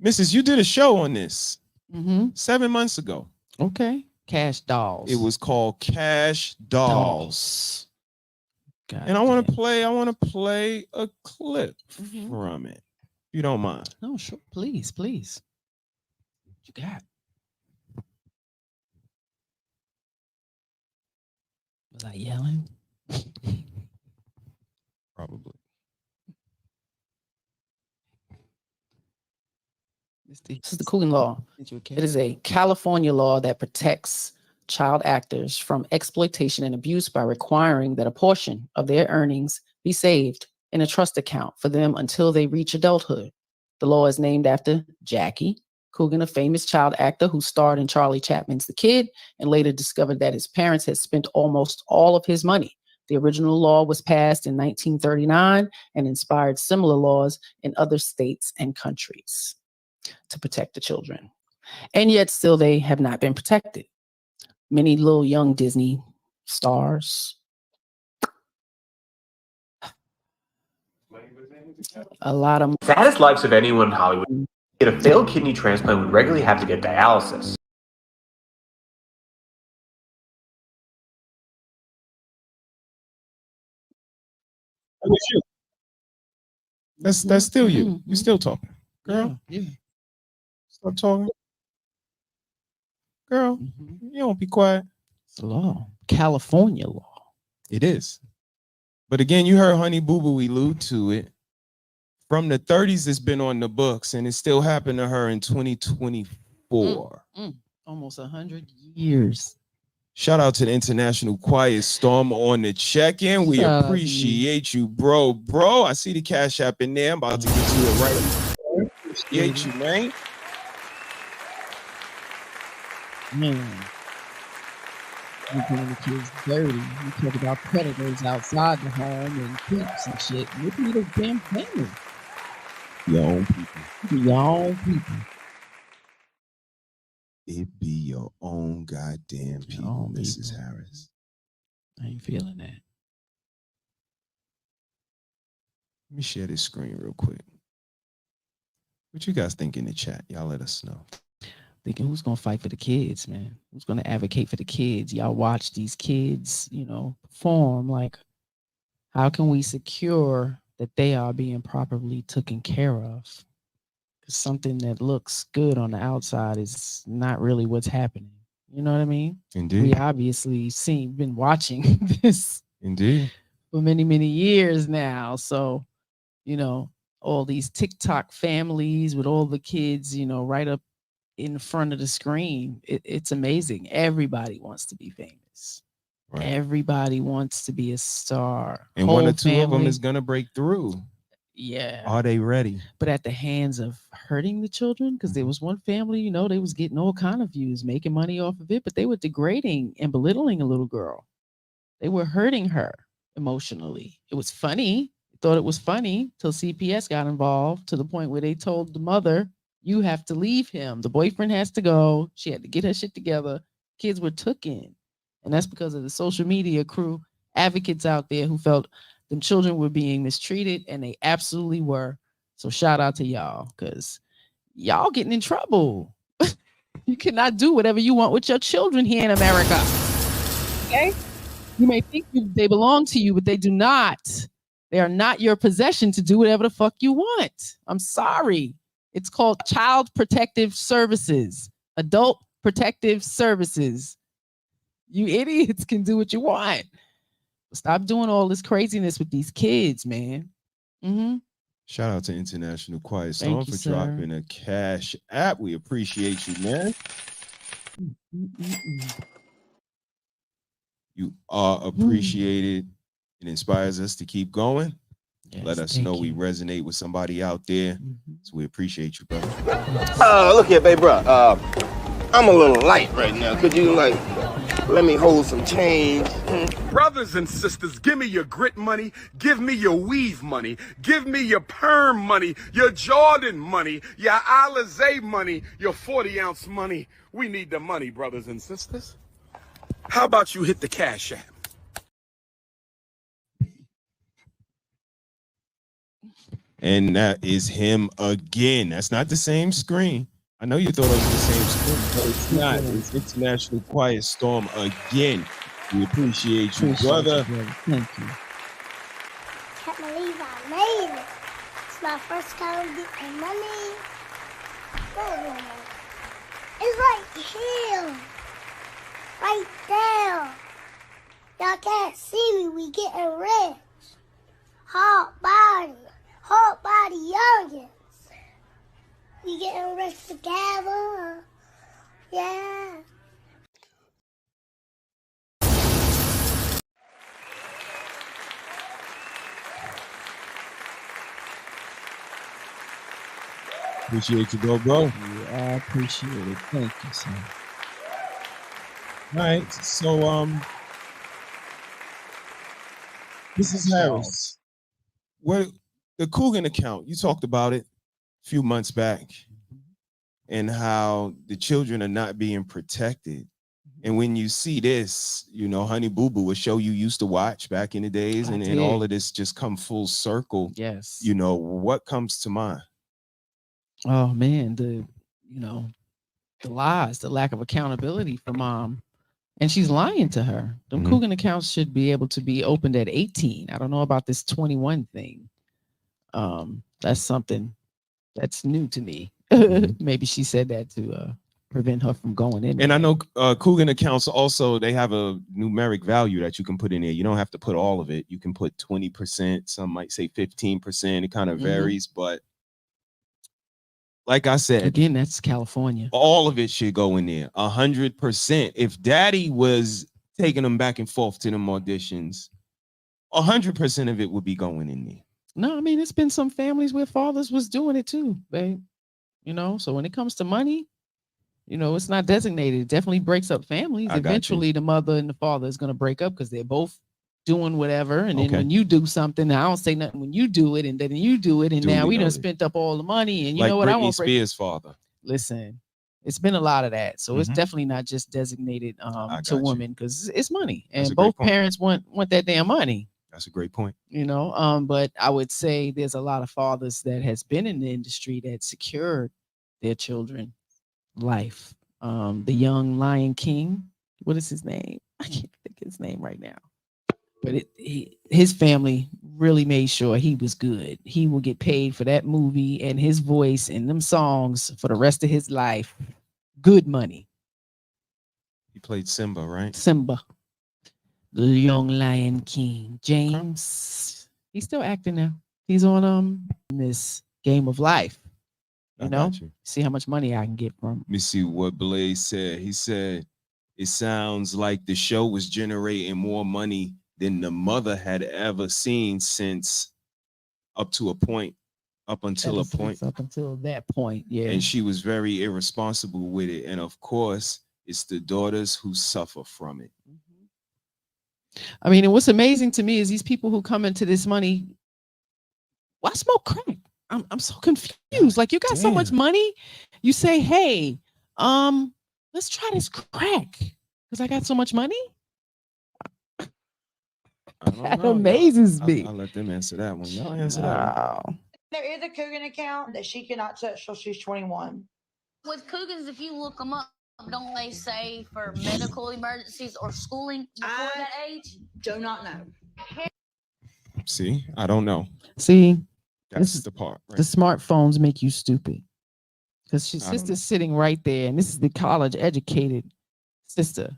B: Mrs., you did a show on this 7 months ago.
C: Okay. Cash Dolls.
B: It was called Cash Dolls.
C: God
B: And I want
C: damn.
B: to play a clip from it. If you don't mind.
C: No, sure. Please, please. What you got? Was I yelling?
B: Probably.
C: This is the Coogan law. It is a California law that protects child actors from exploitation and abuse by requiring that a portion of their earnings be saved in a trust account for them until they reach adulthood. The law is named after Jackie Coogan, a famous child actor who starred in Charlie Chapman's The Kid and later discovered that his parents had spent almost all of his money. The original law was passed in 1939 and inspired similar laws in other states and countries to protect the children. And yet still they have not been protected. Many little young Disney stars, a lot of
J: Saddest lives of anyone in Hollywood. Get a failed kidney transplant would regularly have to get dialysis.
B: That was you. That's still you. You still talking. Girl.
C: Yeah.
B: Stop talking. Girl, you don't be quiet.
C: It's a law. California law.
B: It is. But again, you heard Honey Boo Boo allude to it. From the 30s, it's been on the books, and it still happened to her in 2024.
C: Almost 100 years.
B: Shout out to the International Quiet Storm on the check-in. We appreciate you, bro. Bro, I see the Cash App in there. I'm about to get you it right. Appreciate you, man.
C: You're doing the kids dirty. You talk about predators outside the home and creeps and shit. Look at the damn family.
B: Your own people.
C: Your own people.
B: It be your own goddamn people, Mrs. Harris.
C: I ain't feeling that.
B: Let me share this screen real quick. What you guys think in the chat? Y'all let us know.
C: Thinking who's gonna fight for the kids, man? Who's gonna advocate for the kids? Y'all watch these kids, perform. Like, how can we secure that they are being properly taken care of? Because something that looks good on the outside is not really what's happening. You know what I mean?
B: Indeed.
C: We obviously been watching this
B: Indeed
C: for many, many years now. So, all these TikTok families with all the kids, right up in front of the screen. It's amazing. Everybody wants to be famous. Right. Everybody wants to be a star.
B: And one or two of them is going to break through.
C: Yeah.
B: Are they ready?
C: But at the hands of hurting the children, because there was one family, they was getting all kind of views, making money off of it, but they were degrading and belittling a little girl. They were hurting her emotionally. It was funny. Thought it was funny till CPS got involved to the point where they told the mother, you have to leave him. The boyfriend has to go. She had to get her shit together. Kids were took in. And that's because of the social media crew, advocates out there who felt them children were being mistreated, and they absolutely were. So shout out to y'all, because y'all getting in trouble. You cannot do whatever you want with your children here in America. Okay? You may think they belong to you, but they do not. They are not your possession to do whatever the fuck you want. I'm sorry. It's called Child Protective Services, Adult Protective Services. You idiots can do what you want. Stop doing all this craziness with these kids, man. Mm-hmm.
B: Shout out to International Quiet Storm for dropping a cash app. We appreciate you, man. You are appreciated. It inspires us to keep going. Yes, let us know we resonate with somebody out there. So we appreciate you, brother.
K: Look here, babe, bro. I'm a little light right now. Could you, let me hold some change?
L: Brothers and sisters, give me your grit money. Give me your weave money. Give me your perm money. Your Jordan money. Your Alizé money. Your 40-ounce money. We need the money, brothers and sisters. How about you hit the Cash App?
B: And that is him again. That's not the same screen. I know you thought it was the same screen, but it's not. It's International Quiet Storm again. We appreciate you, brother.
C: Thank you.
M: Can't believe I made it. It's my first time getting money. It's right here. Right there. Y'all can't see me. We getting rich. Hot body youngins. We getting rich together. Yeah.
B: Appreciate you, bro.
C: Yeah, I appreciate it. Thank you, sir.
B: All right, so Mrs. Harris, what the Coogan account? You talked about it a few months back, and how the children are not being protected. And when you see this, Honey Boo Boo, a show you used to watch back in the days, and all of this just come full circle.
C: Yes.
B: What comes to mind?
C: Oh man, the lies, the lack of accountability for mom. And she's lying to her. The Coogan accounts should be able to be opened at 18. I don't know about this 21 thing. That's something that's new to me. Maybe she said that to prevent her from going in.
B: And I know Coogan accounts also, they have a numeric value that you can put in there. You don't have to put all of it. You can put 20%. Some might say 15%. It kind of varies, but like I said,
C: again, that's California.
B: All of it should go in there, 100%. If daddy was taking them back and forth to them auditions, 100% of it would be going in there.
C: No, I mean, it's been some families where fathers was doing it too, babe. So when it comes to money, You know, it's not designated. It definitely breaks up families.
B: I got you.
C: Eventually, the mother and the father is going to break up because they're both doing whatever. And then
B: Okay.
C: when you do something, I don't say nothing when you do it, and then you do it, and now
B: Duly
C: we done
B: noted.
C: spent up all the money. And you
B: Like
C: know what? I
B: Britney
C: won't break.
B: Spears' father.
C: Listen, it's been a lot of that, so it's
B: Mhm.
C: definitely not just designated
B: got
C: to
B: you.
C: women because it's money,
B: That's
C: and
B: a great
C: both
B: point.
C: parents want that damn money.
B: That's a great point.
C: You know, but I would say there's a lot of fathers that has been in the industry that secured their children life. The young Lion King, what is his name? I can't think of his name right now. But his family really made sure he was good. He will get paid for that movie and his voice and them songs for the rest of his life. Good money.
B: He played Simba, right?
C: Simba, the young Lion King. James, he's still acting now. He's on this Game of Life. You
B: I
C: know,
B: got you.
C: see how much money I can get from.
B: Let me see what Blaze said. He said, it sounds like the show was generating more money than the mother had ever seen since up until a point.
C: Up until that point, yeah.
B: And she was very irresponsible with it. And of course, it's the daughters who suffer from it.
C: I mean, and what's amazing to me is these people who come into this money. Why smoke crack? I'm so confused. Like, you got so much money, you say, hey, let's try this crack because I got so much money. That amazes me.
B: I'll let them answer that one. Y'all answer that one.
G: There is a Coogan account that she cannot touch till she's 21.
N: With Cougans, if you look them up, don't they say for medical emergencies or schooling before that age?
G: Do not know.
B: See, I don't know.
C: See,
B: That's the part. Right?
C: The smartphones make you stupid because your sister's sitting right there, and this is the college educated sister,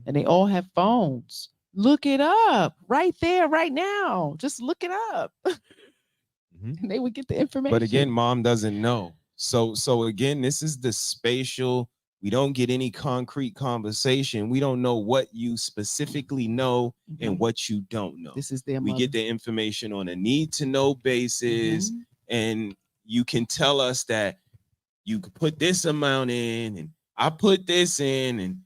C: and they all have phones. Look it up right there, right now. Just look it up. And they would get the information.
B: But again, mom doesn't know. So again, this is the spatial. We don't get any concrete conversation. We don't know what you specifically know and what you don't know.
C: This is their
B: We get the information on a need to know basis, and you can tell us that you could put this amount in, and I put this in,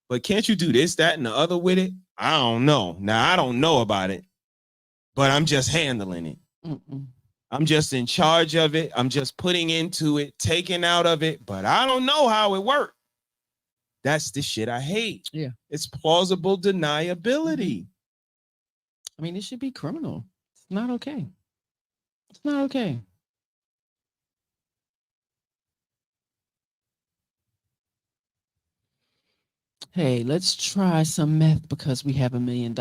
B: but can't you do this, that, and the other with it? I don't know. Now I don't know about it, but I'm just handling it. I'm just in charge of it. I'm just putting into it, taking out of it, but I don't know how it worked. That's the shit I hate.
C: Yeah.
B: It's plausible deniability.
C: I mean, it should be criminal. It's not okay. It's not okay. Hey, let's try some meth because we have $1 million.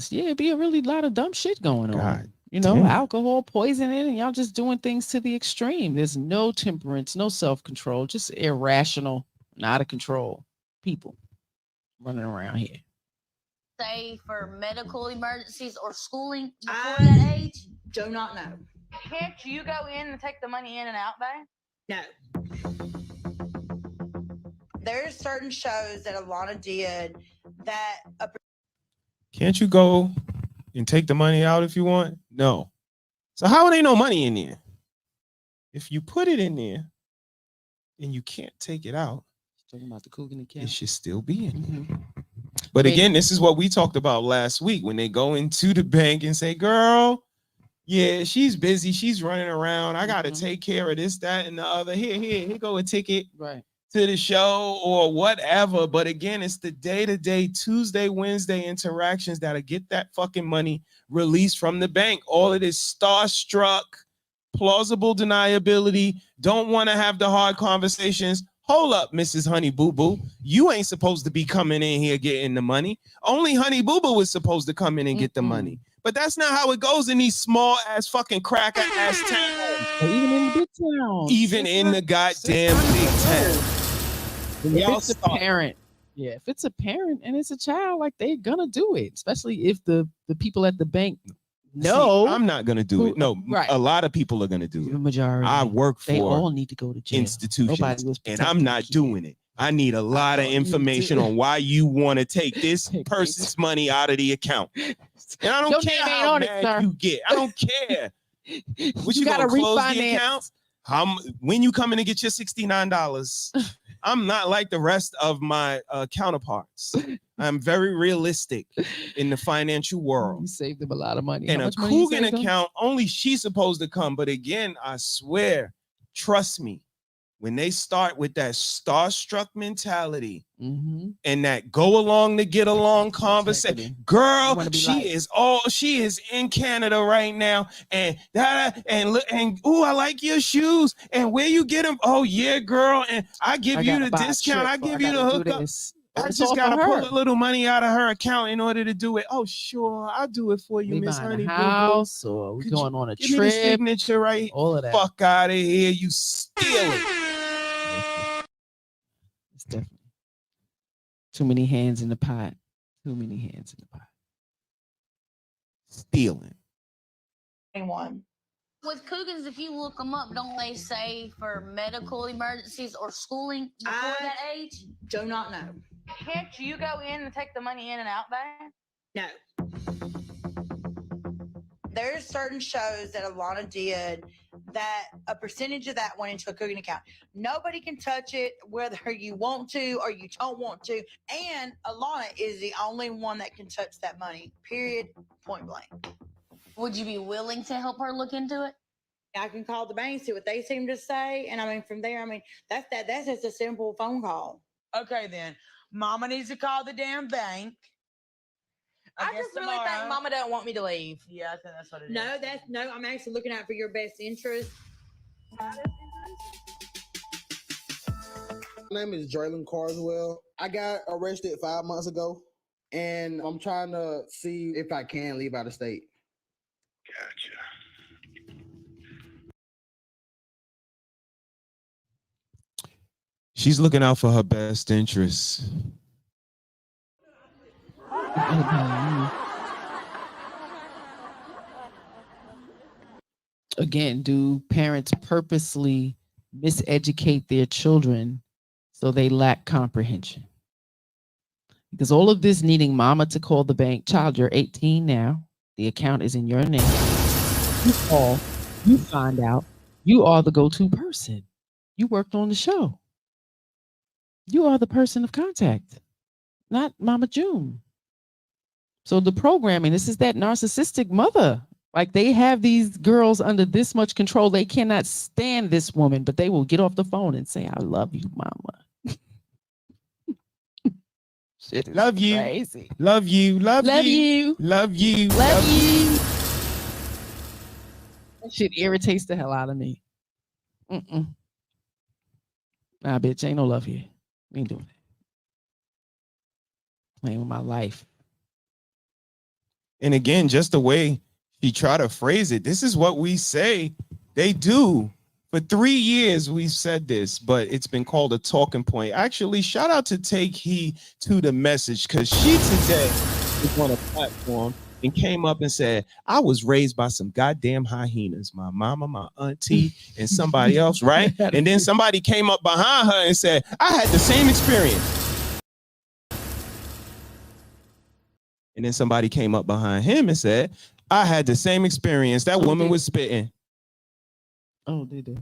C: Yeah, it'd be a really lot of dumb shit going on.
B: God
C: You know,
B: damn.
C: alcohol poisoning, and y'all just doing things to the extreme. There's no temperance, no self-control, just irrational, out of control people running around here.
N: Say for medical emergencies or schooling before that age?
G: Do not know.
E: Can't you go in and take the money in and out, babe?
G: No. There's certain shows that Alana did that
B: Can't you go and take the money out if you want? No. So how ain't no money in there? If you put it in there and you can't take it out,
C: talking about the Coogan account,
B: it should still be in there. But again, this is what we talked about last week when they go into the bank and say, girl, yeah, she's busy. She's running around. I got to take care of this, that, and the other. Here go a ticket.
C: Right.
B: To the show or whatever. But again, it's the day-to-day Tuesday, Wednesday interactions that'll get that fucking money released from the bank. All of this starstruck, plausible deniability, don't want to have the hard conversations. Hold up, Mrs. Honey Boo Boo. You ain't supposed to be coming in here getting the money. Only Honey Boo Boo is supposed to come in and get the money. But that's not how it goes in these small ass fucking cracker ass towns.
C: Even in big towns.
B: Even in the goddamn big town.
C: If it's a parent, if it's a parent and it's a child, like they're gonna do it, especially if the people at the bank know.
B: See, I'm not gonna do it. No,
C: right.
B: A lot of people are gonna do it.
C: The majority.
B: I work for
C: They all need to go to jail.
B: institutions, and I'm not doing it. I need a lot of information on why you want to take this person's money out of the account. And I don't
C: Your
B: care
C: name ain't
B: how
C: on it,
B: mad
C: sir.
B: you get. I don't care. What you
C: gotta
B: gonna close the
C: refinance.
B: account? When you coming to get your $69? I'm not like the rest of my counterparts. I'm very realistic in the financial world.
C: You saved them a lot of money.
B: And
C: How
B: a
C: much money you
B: Coogan
C: saved them?
B: account, only she's supposed to come. But again, I swear, trust me, when they start with that starstruck mentality and that go along to get along conversation, girl, she is in Canada right now, and ooh, I like your shoes, and where you get them? Oh yeah, girl, and I give you the discount, I give you the hookup. I just gotta pull a little money out of her account in order to do it. Oh, sure, I'll do it for you, Miss Honey.
C: House, or we're going on a
B: give
C: trip.
B: me the signature, right?
C: All of that.
B: Fuck out of here, you stealing.
C: It's definitely too many hands in the pot. Too many hands in the pot.
B: Stealing.
N: Anyone. With Cougans, if you look them up, don't they say for medical emergencies or schooling before that age?
G: Do not know.
N: Can't you go in and take the money in and out there?
G: No. There's certain shows that Alana did that a percentage of that went into a Coogan account. Nobody can touch it, whether you want to or you don't want to. And Alana is the only one that can touch that money, period, point blank.
N: Would you be willing to help her look into it?
G: I can call the bank, see what they seem to say. And I mean, from there, I mean, that's just a simple phone call. Okay, then. Mama needs to call the damn bank.
O: I just really think Mama don't want me to leave.
G: Yeah, I think that's what it is. No, I'm actually looking out for your best interest.
P: My name is Draylon Carswell. I got arrested 5 months ago, and I'm trying to see if I can leave out of state.
L: Gotcha.
B: She's looking out for her best interests.
C: Again, do parents purposely miseducate their children so they lack comprehension? Because all of this needing mama to call the bank, child, you're 18 now. The account is in your name. You call, you find out, you are the go-to person. You worked on the show. You are the person of contact, not Mama June. So the programming, this is that narcissistic mother. Like, they have these girls under this much control. They cannot stand this woman, but they will get off the phone and say, I love you, mama. Shit is
B: love you.
C: Crazy.
B: Love you. Love you. Love you.
C: Love you. That shit irritates the hell out of me. Nah, bitch, ain't no love here. We ain't doing that. Playing with my life.
B: And again, just the way she tried to phrase it, this is what we say they do. For 3 years, we've said this, but it's been called a talking point. Actually, shout out to Take Heed to the Message, because she today was on a platform and came up and said, I was raised by some goddamn hyenas, my mama, my auntie, and somebody else, right? And then somebody came up behind her and said, I had the same experience. And then somebody came up behind him and said, I had the same experience. That woman was spitting.
C: Oh, they did.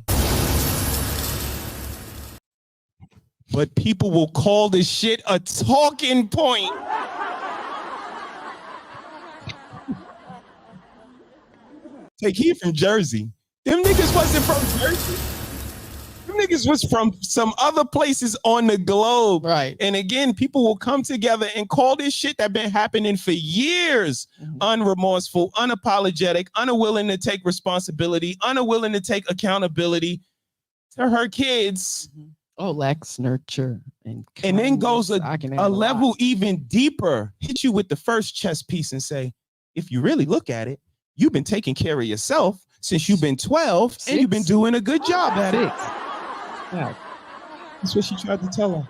B: But people will call this shit a talking point. Take Heed from Jersey. Them niggas wasn't from Jersey. Them niggas was from some other places on the globe.
C: Right.
B: And again, people will come together and call this shit that been happening for years unremorseful, unapologetic, unwilling to take responsibility, unwilling to take accountability to her kids.
C: Oh, lacks nurture. And
B: then goes a level even deeper, hit you with the first chess piece and say, if you really look at it, you've been taking care of yourself since you've been 12 and you've been doing a good job at it. Yeah. That's what she tried to tell her.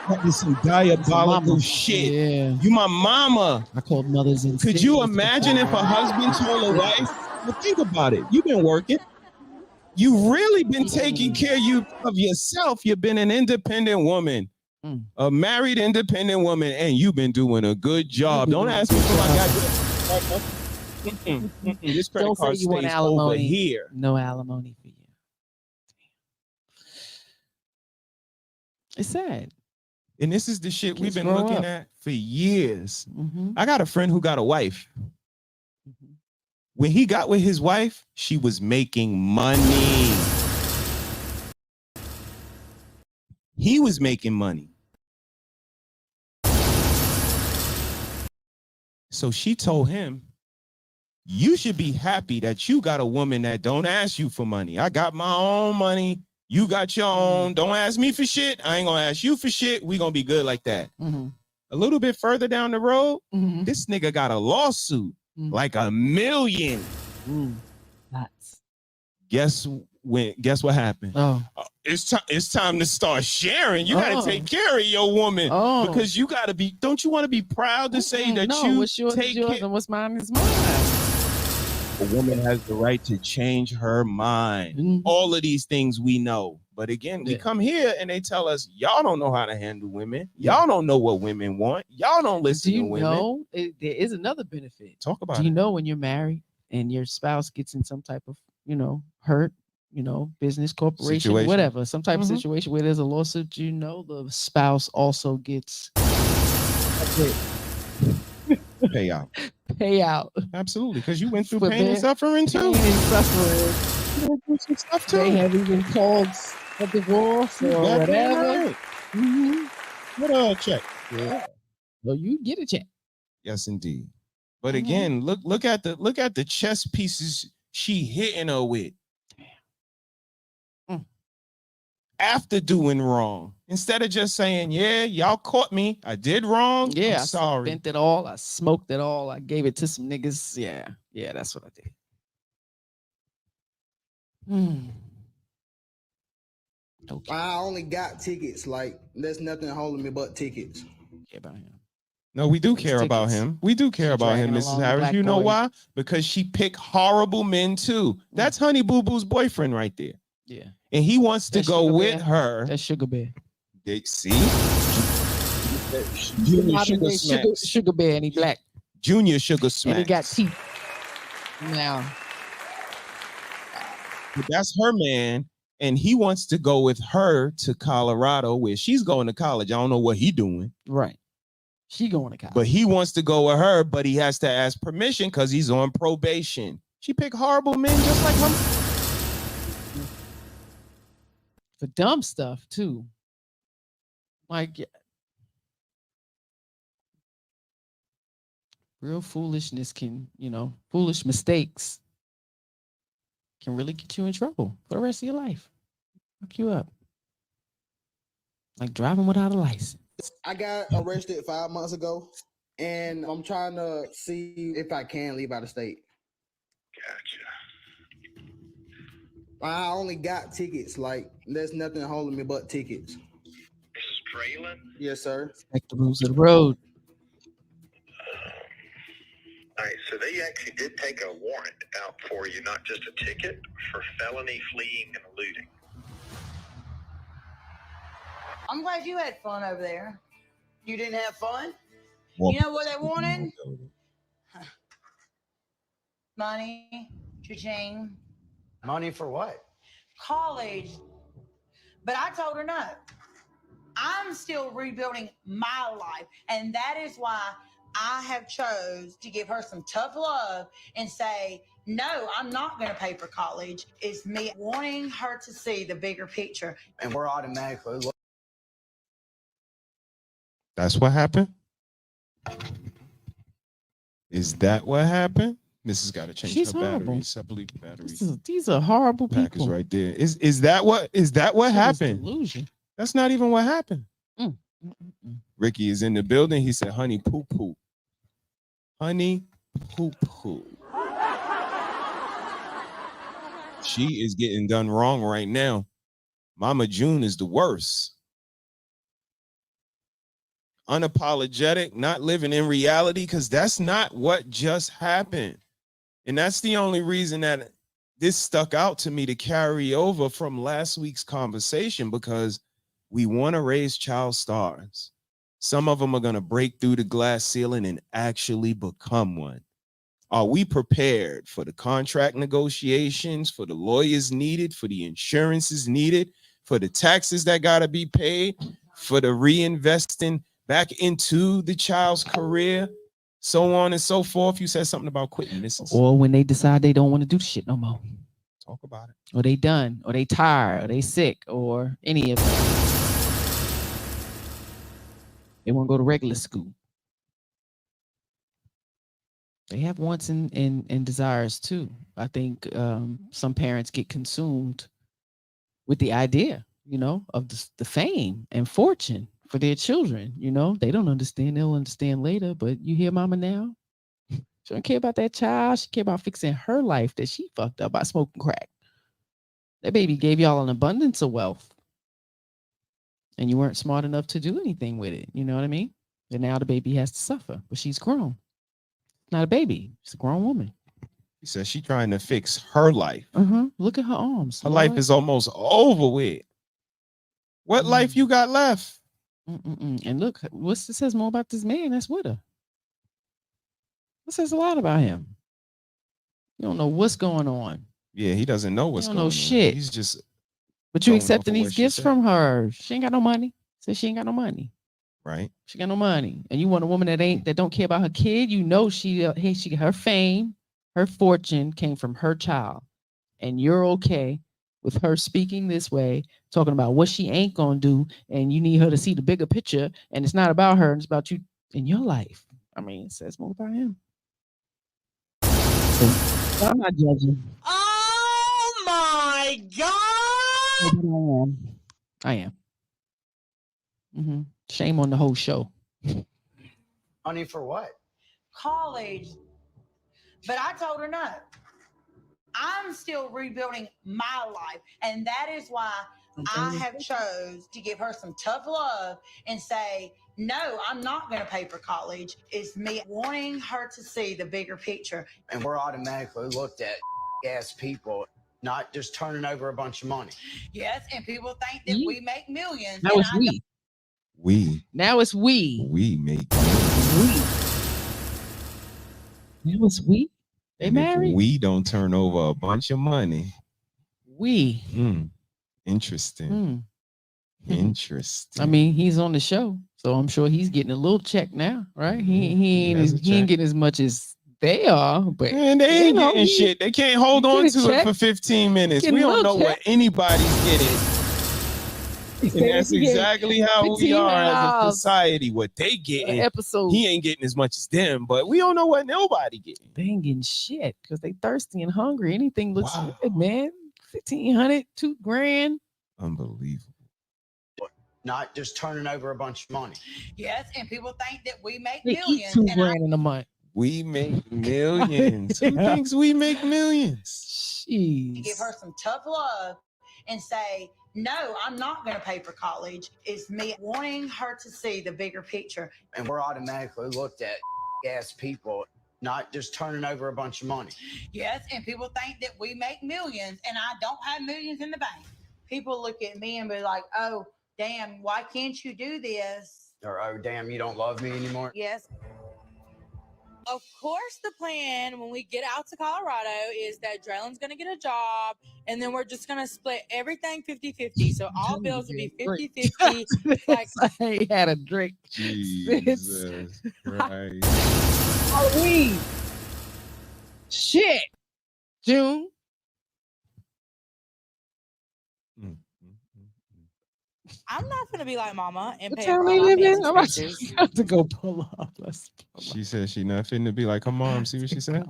B: That is some diabolical shit.
C: Yeah.
B: You my mama.
C: I called mothers in.
B: Could you imagine if a husband told a wife, well, think about it. You've been working. You really been taking care of yourself. You've been an independent woman. A married independent woman, and you've been doing a good job. Don't ask me for my goddamn. This credit card stays over here.
C: No alimony for you. It's sad.
B: And this is the shit we've
C: Kids
B: been
C: grow
B: looking
C: up.
B: at for years.
C: Mhm.
B: I got a friend who got a wife. When he got with his wife, she was making money. He was making money. So she told him, you should be happy that you got a woman that don't ask you for money. I got my own money. You got your own. Don't ask me for shit. I ain't gonna ask you for shit. We gonna be good like that. A little bit further down the road, this nigga got a lawsuit, like $1 million. Guess what happened? It's time to start sharing. You gotta take care of your woman because you gotta be. Don't you want to be proud to say that you
C: what's yours
B: take
C: is yours
B: care?
C: and what's mine is mine.
B: A woman has the right to change her mind. All of these things we know. But again, we come here and they tell us, y'all don't know how to handle women. Y'all don't know what women want. Y'all don't listen to women.
C: Know there is another benefit.
B: Talk about
C: Do you
B: it.
C: know when you're married and your spouse gets in some type of, hurt, business, corporation,
B: Situation.
C: whatever, some type of situation where there's a lawsuit, the spouse also gets
B: payout.
C: Payout.
B: Absolutely, because you went through
C: For
B: pain and
C: their
B: suffering too.
C: pain and suffering.
B: You went through some stuff too.
C: They have even called a divorce or
B: Goddamn
C: whatever.
B: right. What a check.
C: Yeah. Well, you get a check.
B: Yes, indeed. But again, look at the chess pieces she hitting her with. After doing wrong, instead of just saying, yeah, y'all caught me, I did wrong.
C: Yeah,
B: I'm sorry.
C: I spent it all. I smoked it all. I gave it to some niggas. Yeah, that's what I did. Okay.
P: I only got tickets. Like, there's nothing holding me but tickets.
C: Care about him.
B: No, we do care about him. We do care about him, Mrs. Harris. You know why? Because she picked horrible men too. That's Honey Boo Boo's boyfriend right there.
C: Yeah.
B: And he wants to go with her.
C: That's Sugar Bear.
B: See? Junior Sugar Smacks.
C: Sugar Bear, and he black.
B: Junior Sugar Smacks.
C: And he got teeth. Now.
B: But that's her man. And he wants to go with her to Colorado where she's going to college. I don't know what he doing.
C: Right. She going to college.
B: But he wants to go with her, but he has to ask permission because he's on probation. She picked horrible men just like him.
C: For dumb stuff too. Like real foolishness can, foolish mistakes can really get you in trouble for the rest of your life. Fuck you up. Like driving without a license.
P: I got arrested 5 months ago, and I'm trying to see if I can leave out of state.
Q: Gotcha.
P: I only got tickets. Like, there's nothing holding me but tickets.
Q: This is Traylon.
P: Yes, sir.
C: Respect the rules of the road.
Q: All right, so they actually did take a warrant out for you, not just a ticket, for felony fleeing and eluding.
G: I'm glad you had fun over there. You didn't have fun?
B: Well,
G: you know what they wanted? Money, cha-ching.
I: Money for what?
G: College. But I told her no. I'm still rebuilding my life. And that is why I have chose to give her some tough love and say, no, I'm not going to pay for college. It's me wanting her to see the bigger picture.
I: And we're automatically
B: That's what happened? Is that what happened? Mrs. got to change
C: She's
B: her
C: horrible.
B: batteries. I believe the batteries.
C: These are horrible
B: Pack is
C: people.
B: right there. Is that what happened?
C: Delusion.
B: That's not even what happened. Ricky is in the building. He said, honey poo poo. Honey poo poo. She is getting done wrong right now. Mama June is the worst. Unapologetic, not living in reality, because that's not what just happened. And that's the only reason that this stuck out to me to carry over from last week's conversation, because we want to raise child stars. Some of them are going to break through the glass ceiling and actually become one. Are we prepared for the contract negotiations, for the lawyers needed, for the insurances needed, for the taxes that got to be paid? for the reinvesting back into the child's career, so on and so forth. You said something about quitting, Mrs.
C: Or when they decide they don't want to do the shit no more.
B: Talk about it.
C: Or they done, or they tired, or they sick, or any of that. They want to go to regular school. They have wants and desires too. I think some parents get consumed with the idea, you know, of the fame and fortune for their children. You know, they don't understand. They'll understand later. But you hear mama now? She don't care about that child. She care about fixing her life that she fucked up by smoking crack. That baby gave y'all an abundance of wealth. And you weren't smart enough to do anything with it. You know what I mean? And now the baby has to suffer. But she's grown. Not a baby. She's a grown woman.
B: She says she's trying to fix her life.
C: Look at her arms.
B: Her life is almost over with. What life you got left?
C: And look, what says more about this man that's with her? It says a lot about him. You don't know what's going on.
B: Yeah, he doesn't know what's
C: going
B: on.
C: No shit.
B: He's just.
C: But you accepting these gifts from her. She ain't got no money. Says she ain't got no money.
B: Right.
C: She got no money. And you want a woman that don't care about her kid. You know her fame, her fortune came from her child. And you're okay with her speaking this way, talking about what she ain't gonna do, and you need her to see the bigger picture, and it's not about her, it's about you in your life. I mean, it says more about him. So I'm not judging.
O: Oh my God!
C: I am. Shame on the whole show.
I: Money for what?
G: College. But I told her no. I'm still rebuilding my life. And that is why I have chose to give her some tough love and say, no, I'm not going to pay for college. It's me wanting her to see the bigger picture.
I: And we're automatically looked at as people, not just turning over a bunch of money.
G: Yes, and people think that we make millions.
C: Now it's we.
B: We.
C: Now it's we.
B: We make
C: Now it's we. They married.
B: We don't turn over a bunch of money.
C: We.
B: Interesting. Interesting.
C: I mean, he's on the show, so I'm sure he's getting a little check now, right? He ain't getting as much as they are, but
B: and they ain't getting shit. They can't hold on to it for 15 minutes. We don't know what anybody's getting. And that's exactly how we are as a society. What they getting, he ain't getting as much as them, but we don't know what nobody getting.
C: They ain't getting shit because they thirsty and hungry. Anything looks good, man. 1,500, $2,000.
B: Unbelievable.
I: Not just turning over a bunch of money.
G: Yes, and people think that we make
C: They
G: millions.
C: eat $2,000 in a month.
B: We make millions. Who thinks we make millions?
C: Jeez.
G: Give her some tough love and say, no, I'm not going to pay for college. It's me wanting her to see the bigger picture.
I: And we're automatically looked at as people, not just turning over a bunch of money.
G: Yes, and people think that we make millions, and I don't have millions in the bank. People look at me and be like, oh, damn, why can't you do this?
I: Or, oh, damn, you don't love me anymore?
O: Yes. Of course, the plan when we get out to Colorado is that Draylen's going to get a job, and then we're just going to split everything 50-50. So all bills would be 50-50. Like,
C: I had a drink.
B: Jesus Christ.
C: Halloween. Shit. June.
O: I'm not going to be like mama and
C: What
O: pay
C: town
O: for
C: they
O: all my
C: live in?
O: man's
C: I'm about
O: expenses.
C: to go pull up. Let's pull up.
B: She said she not finna be like her mom. See what she said?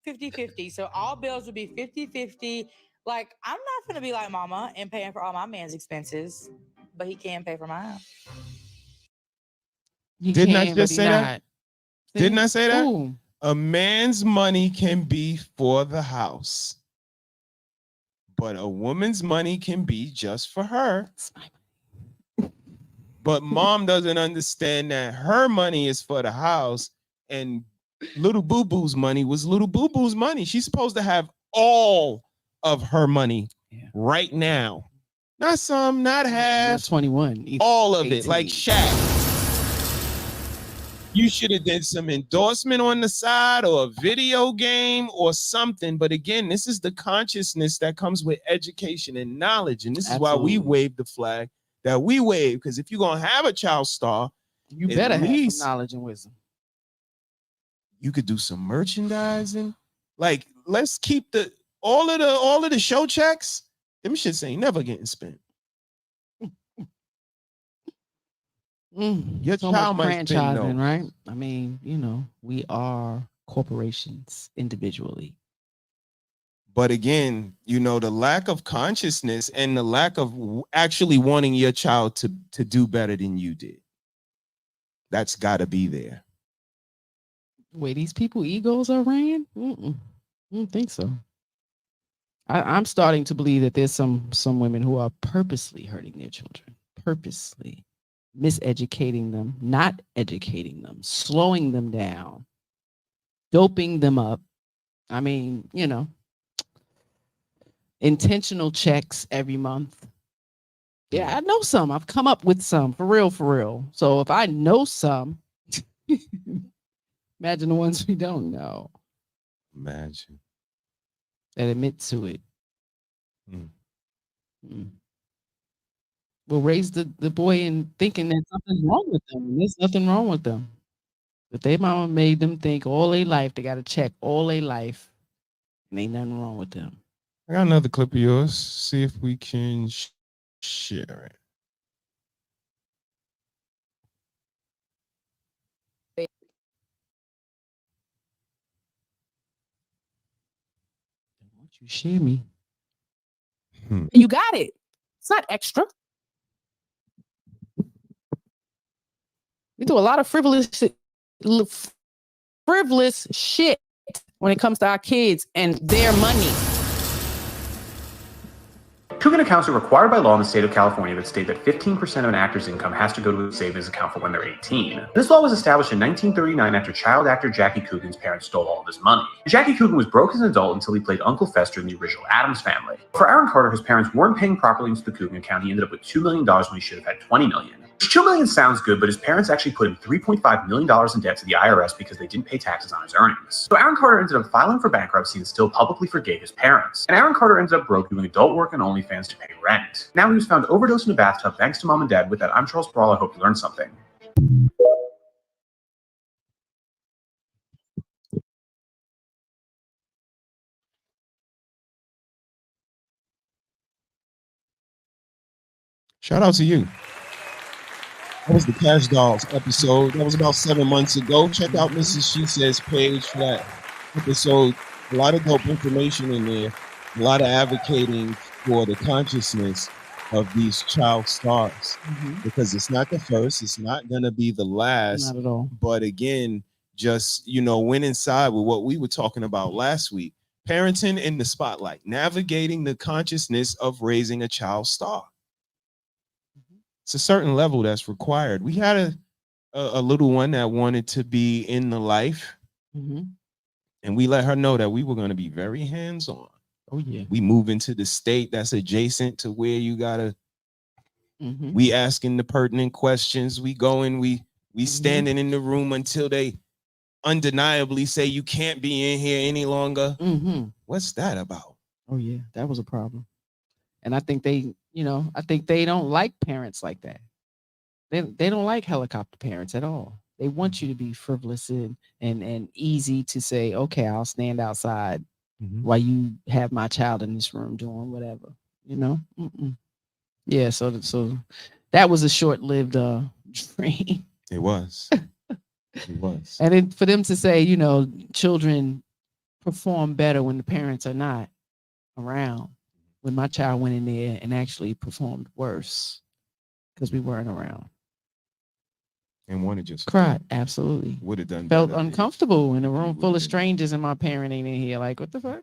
O: 50-50. So all bills would be 50-50. Like, I'm not going to be like mama and paying for all my man's expenses, but he can pay for mine.
B: Didn't I just say that? Didn't I say that?
C: Ooh.
B: A man's money can be for the house, but a woman's money can be just for her. But mom doesn't understand that her money is for the house and little boo-boo's money was little boo-boo's money. She's supposed to have all of her money right now. Not some, not half.
C: Not 21.
B: All of
C: 18.
B: it, like Shaq. You should have did some endorsement on the side or a video game or something. But again, this is the consciousness that comes with education and knowledge. And this is why we wave the flag that we waive. Because if you're gonna have a child star,
C: you better have some knowledge and wisdom.
B: You could do some merchandising. Like, let's keep all of the show checks. Them shits ain't never getting spent. Your
C: so
B: child
C: much
B: might spend
C: franchising,
B: those.
C: right? I mean, we are corporations individually.
B: But again, the lack of consciousness and the lack of actually wanting your child to do better than you did. That's got to be there.
C: The way these people egos are ran, I don't think so. I'm starting to believe that there's some women who are purposely hurting their children, purposely miseducating them, not educating them, slowing them down, doping them up. I mean, intentional checks every month. Yeah, I know some. I've come up with some for real. So if I know some, imagine the ones we don't know.
B: Imagine.
C: That admit to it. We'll raise the boy in thinking that something's wrong with them. And there's nothing wrong with them. But their mama made them think all their life they got to check all their life. And ain't nothing wrong with them.
B: I got another clip of yours. See if we can share it.
C: Won't you share me? You got it. It's not extra. We do a lot of frivolous shit when it comes to our kids and their money.
J: Coogan accounts are required by law in the state of California that state that 15% of an actor's income has to go to a savings account for when they're 18. This law was established in 1939 after child actor Jackie Coogan's parents stole all of his money. Jackie Coogan was broke as an adult until he played Uncle Fester in the original Addams Family. For Aaron Carter, his parents weren't paying properly into the Coogan account. He ended up with $2 million when he should have had $20 million. $2 million sounds good, but his parents actually put him $3.5 million in debt to the IRS because they didn't pay taxes on his earnings. So Aaron Carter ended up filing for bankruptcy and still publicly forgave his parents. And Aaron Carter ended up broke doing adult work and OnlyFans to pay rent. Now he was found overdosed in a bathtub thanks to mom and dad. With that, I'm Charles Sproul. I hope you learned something.
B: Shout out to you. That was the Cash Dolls episode. That was about 7 months ago. Check out Mrs. She Says page for that episode. A lot of dope information in there. A lot of advocating for the consciousness of these child stars. Because it's not the first. It's not going to be the last.
C: Not at all.
B: But again, just, went inside with what we were talking about last week. Parenting in the spotlight. Navigating the consciousness of raising a child star. It's a certain level that's required. We had a little one that wanted to be in the life, and we let her know that we were going to be very hands-on.
C: Oh yeah.
B: We move into the state that's adjacent to where you gotta. We asking the pertinent questions. We going. We standing in the room until they undeniably say you can't be in here any longer. What's that about?
C: Oh yeah, that was a problem. And I think they don't like parents like that. They don't like helicopter parents at all. They want you to be frivolous and easy to say, okay, I'll stand outside while you have my child in this room doing whatever, Yeah, so that was a short-lived dream.
B: It was. It was.
C: And then for them to say, children perform better when the parents are not around. When my child went in there and actually performed worse because we weren't around.
B: And wanted just
C: cried. Absolutely.
B: Would have done.
C: Felt uncomfortable in a room full of strangers and my parent ain't in here. Like, what the fuck?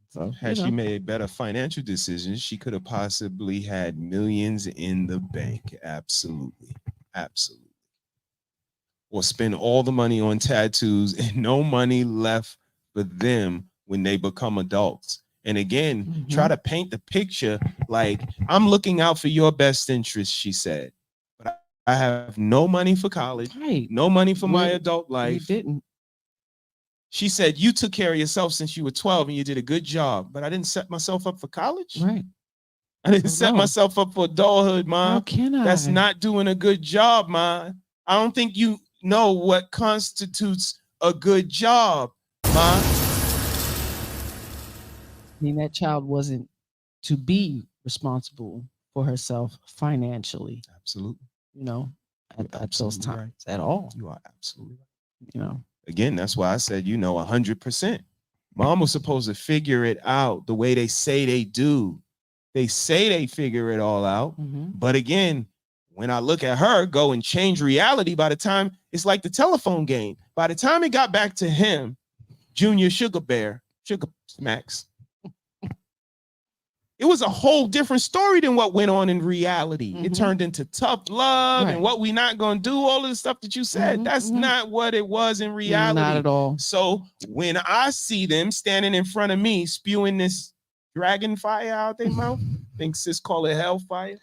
C: So
B: had she made better financial decisions, she could have possibly had millions in the bank. Absolutely. Absolutely. Or spend all the money on tattoos and no money left for them when they become adults. And again, try to paint the picture like, I'm looking out for your best interest, she said. But I have no money for college, no money for my adult life.
C: You didn't.
B: She said, you took care of yourself since you were 12 and you did a good job, but I didn't set myself up for college.
C: Right.
B: I didn't set myself up for adulthood, Ma.
C: How can I?
B: That's not doing a good job, Ma. I don't think you know what constitutes a good job, Ma.
C: I mean, that child wasn't to be responsible for herself financially.
B: Absolutely.
C: You know, at those times
B: right.
C: at all.
B: You are absolutely right.
C: You know,
B: again, that's why I said, 100%. Mom was supposed to figure it out the way they say they do. They say they figure it all out. But again, when I look at her go and change reality, by the time it's like the telephone game. By the time it got back to him, Junior Sugar Smacks, it was a whole different story than what went on in reality. It turned into tough love and what we not gonna do, all of the stuff that you said. That's not what it was in reality.
C: Not at all.
B: So when I see them standing in front of me spewing this dragon fire out their mouth, I think sis call it hellfire.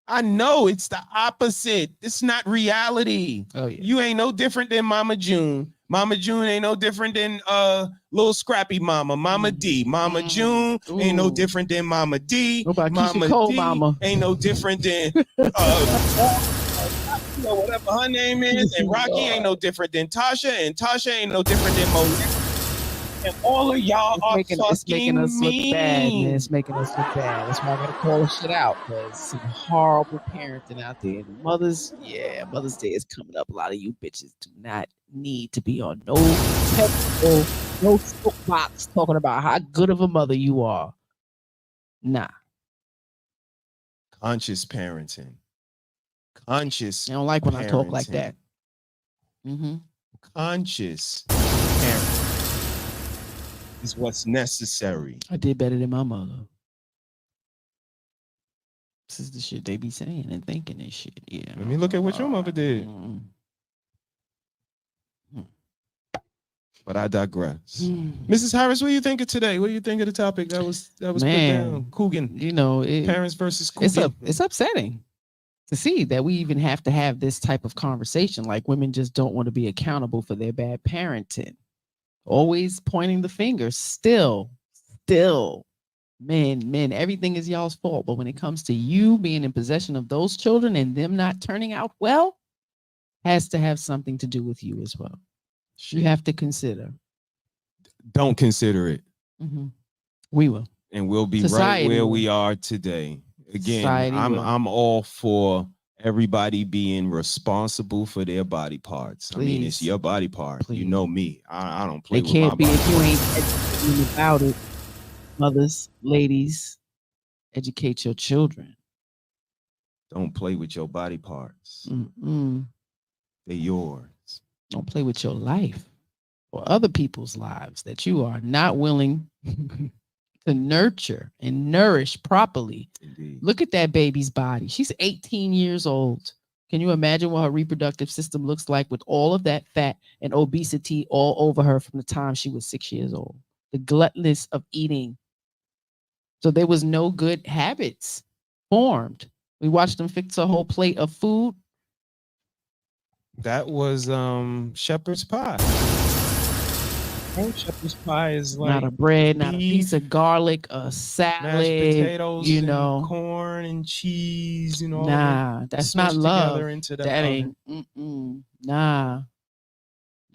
B: I know it's the opposite. It's not reality.
C: Oh yeah.
B: You ain't no different than Mama June. Mama June ain't no different than little scrappy Mama. Mama D. Mama June ain't no different than Mama D.
C: What about
B: Mama
C: Keisha Cole,
B: D
C: Mama?
B: ain't no different than whatever her name is. And Rocky ain't no different than Tasha. And Tasha ain't no different than Monet. And all of y'all are
C: It's making us look bad,
B: mean.
C: man. It's making us look bad. That's why I gotta call this shit out, because some horrible parenting out there. And Mother's Day is coming up. A lot of you bitches do not need to be on no pedestal, no soapbox talking about how good of a mother you are. Nah.
B: Conscious parenting. Conscious.
C: I don't like when I talk like that.
B: Conscious parenting is what's necessary.
C: I did better than my mother. This is the shit they be saying and thinking and shit. Yeah.
B: Let me look at what your mother did. But I digress. Mrs. Harris, what do you think of today? What do you think of the topic that was put down? Coogan. Parents versus Coogan.
C: It's upsetting to see that we even have to have this type of conversation. Like, women just don't want to be accountable for their bad parenting. Always pointing the finger. Still, men, everything is y'all's fault. But when it comes to you being in possession of those children and them not turning out well, has to have something to do with you as well. You have to consider.
B: Don't consider it.
C: We will.
B: And we'll be
C: Society
B: right where
C: will.
B: we are today. Again,
C: Society will.
B: I'm all for everybody being responsible for their body parts. I mean, it's your body part. You know me. I don't play
C: It
B: with
C: can't
B: my
C: be
B: body.
C: if you ain't educating about it. Mothers, ladies, educate your children.
B: Don't play with your body parts.
C: Mm-mm.
B: They're yours.
C: Don't play with your life or other people's lives that you are not willing to nurture and nourish properly.
B: Indeed.
C: Look at that baby's body. She's 18 years old. Can you imagine what her reproductive system looks like with all of that fat and obesity all over her from the time she was 6 years old? The gluttonous of eating. So there was no good habits formed. We watched them fix a whole plate of food.
B: That was shepherd's pie. Shepherd's pie is like
C: Not a bread, not a
B: beef,
C: piece of garlic, a salad,
B: mashed potatoes,
C: you
B: and
C: know,
B: corn and cheese and all
C: nah,
B: that.
C: that's not
B: smushed
C: love.
B: together into the
C: That
B: oven.
C: ain't, nah.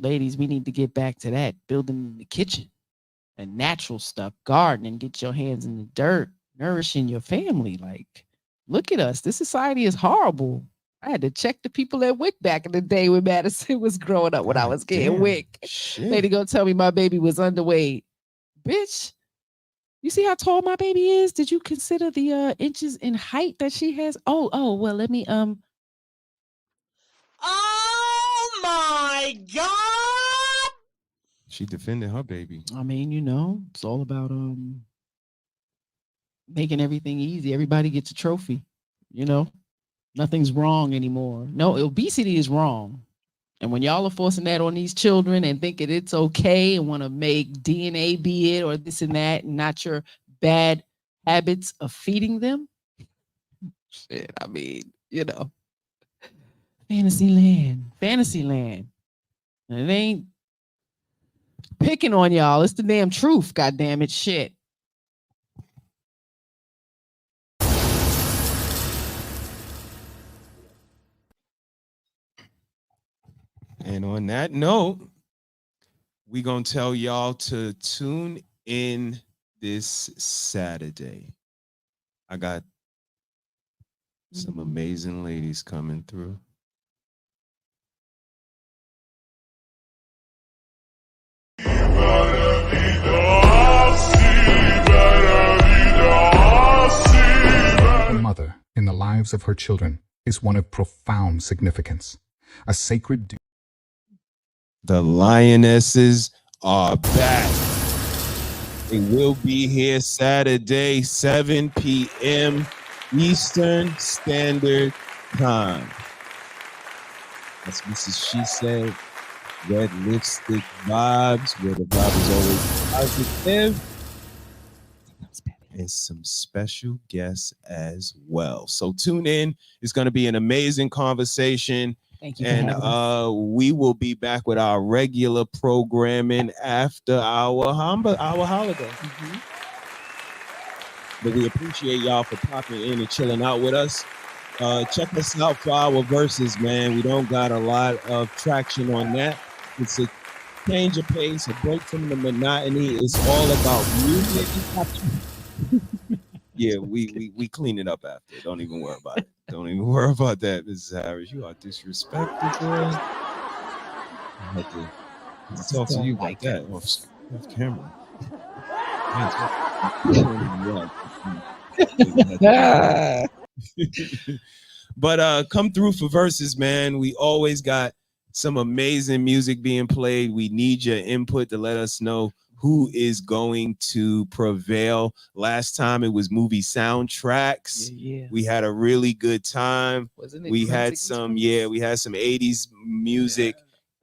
C: Ladies, we need to get back to that. Building in the kitchen and natural stuff, gardening, get your hands in the dirt, nourishing your family. Like, look at us. This society is horrible. I had to check the people at WIC back in the day when Madison was growing up when I was getting
B: damn.
C: WIC.
B: Shit.
C: Lady gonna tell me my baby was underweight. Bitch, you see how tall my baby is? Did you consider the inches in height that she has? Oh, well, let me
E: Oh my God!
B: She defended her baby.
C: I mean, it's all about making everything easy. Everybody gets a trophy, Nothing's wrong anymore. No, obesity is wrong. And when y'all are forcing that on these children and thinking it's okay and want to make DNA be it or this and that, and not your bad habits of feeding them, shit, I mean, fantasy land. And it ain't picking on y'all. It's the damn truth, goddamn it, shit.
B: And on that note, we're going to tell y'all to tune in this Saturday. I got some amazing ladies coming through.
R: A mother in the lives of her children is one of profound significance. A sacred duty.
B: The Lionesses are back. They will be here Saturday, 7 p.m. Eastern Standard Time. That's Mrs. She Said. Red Lipstick Vibes, where the vibe is always positive. And some special guests as well. So tune in. It's going to be an amazing conversation.
C: Thank you.
B: And we will be back with our regular programming after our holiday. But we appreciate y'all for popping in and chilling out with us. Check us out for our verses, man. We don't got a lot of traction on that. It's a change of pace, a break from the monotony. It's all about music. Yeah, we clean it up after. Don't even worry about it. Don't even worry about that, Mrs. Harris. You are disrespectful, girl. I had to talk to you about that off camera. But come through for verses, man. We always got some amazing music being played. We need your input to let us know who is going to prevail. Last time it was movie soundtracks. We had a really good time. We had some 80s music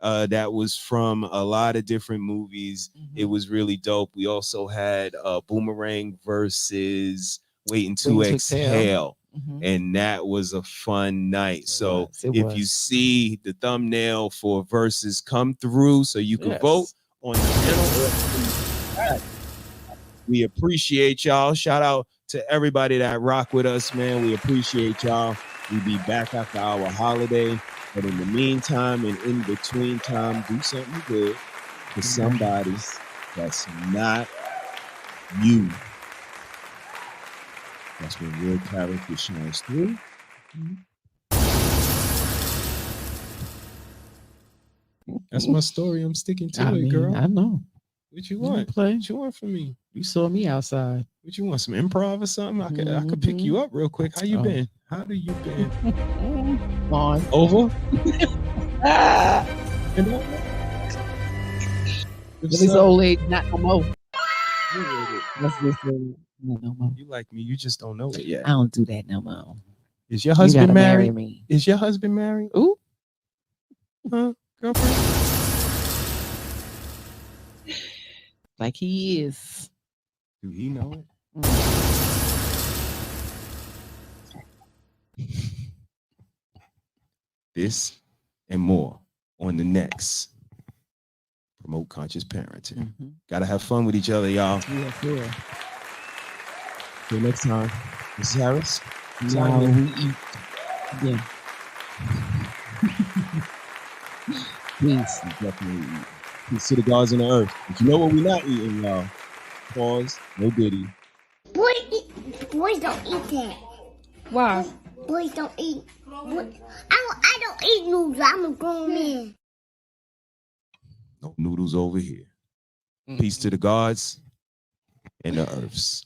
B: that was from a lot of different movies. It was really dope. We also had Boomerang versus Waiting to Exhale. And that was a fun night. So if you see the thumbnail for verses come through so you can vote on the panel. We appreciate y'all. Shout out to everybody that rock with us, man. We appreciate y'all. We'll be back after our holiday. But in the meantime and in between time, do something good for somebody that's not you. That's when real character shines through. That's my story. I'm sticking to it, girl.
C: I know.
B: What you want? What you want from me?
C: You saw me outside.
B: What you want? Some improv or something? I could pick you up real quick. How you been? How do you been?
C: On.
B: Over?
C: This old lady, not no more. That's this old, not no more.
B: You like me, you just don't know it yet.
C: I don't do that no more.
B: Is your husband married?
C: Me.
B: Is your husband married?
C: Ooh.
B: Girlfriend?
C: Like he is.
B: Do he know it? This and more on the next Promote Conscious Parenting. Gotta have fun with each other, y'all.
C: Yeah, sure.
B: Till next time. Mrs. Harris.
C: Now we eat. Yeah.
B: Peace. Definitely eat. Peace to the gods in the earth. But you know what we're not eating, y'all? Pause. No diddy.
M: Boys don't eat that.
N: Why?
M: Boys don't eat. I don't eat noodles. I'm a grown man.
B: No noodles over here. Peace to the gods and the earths.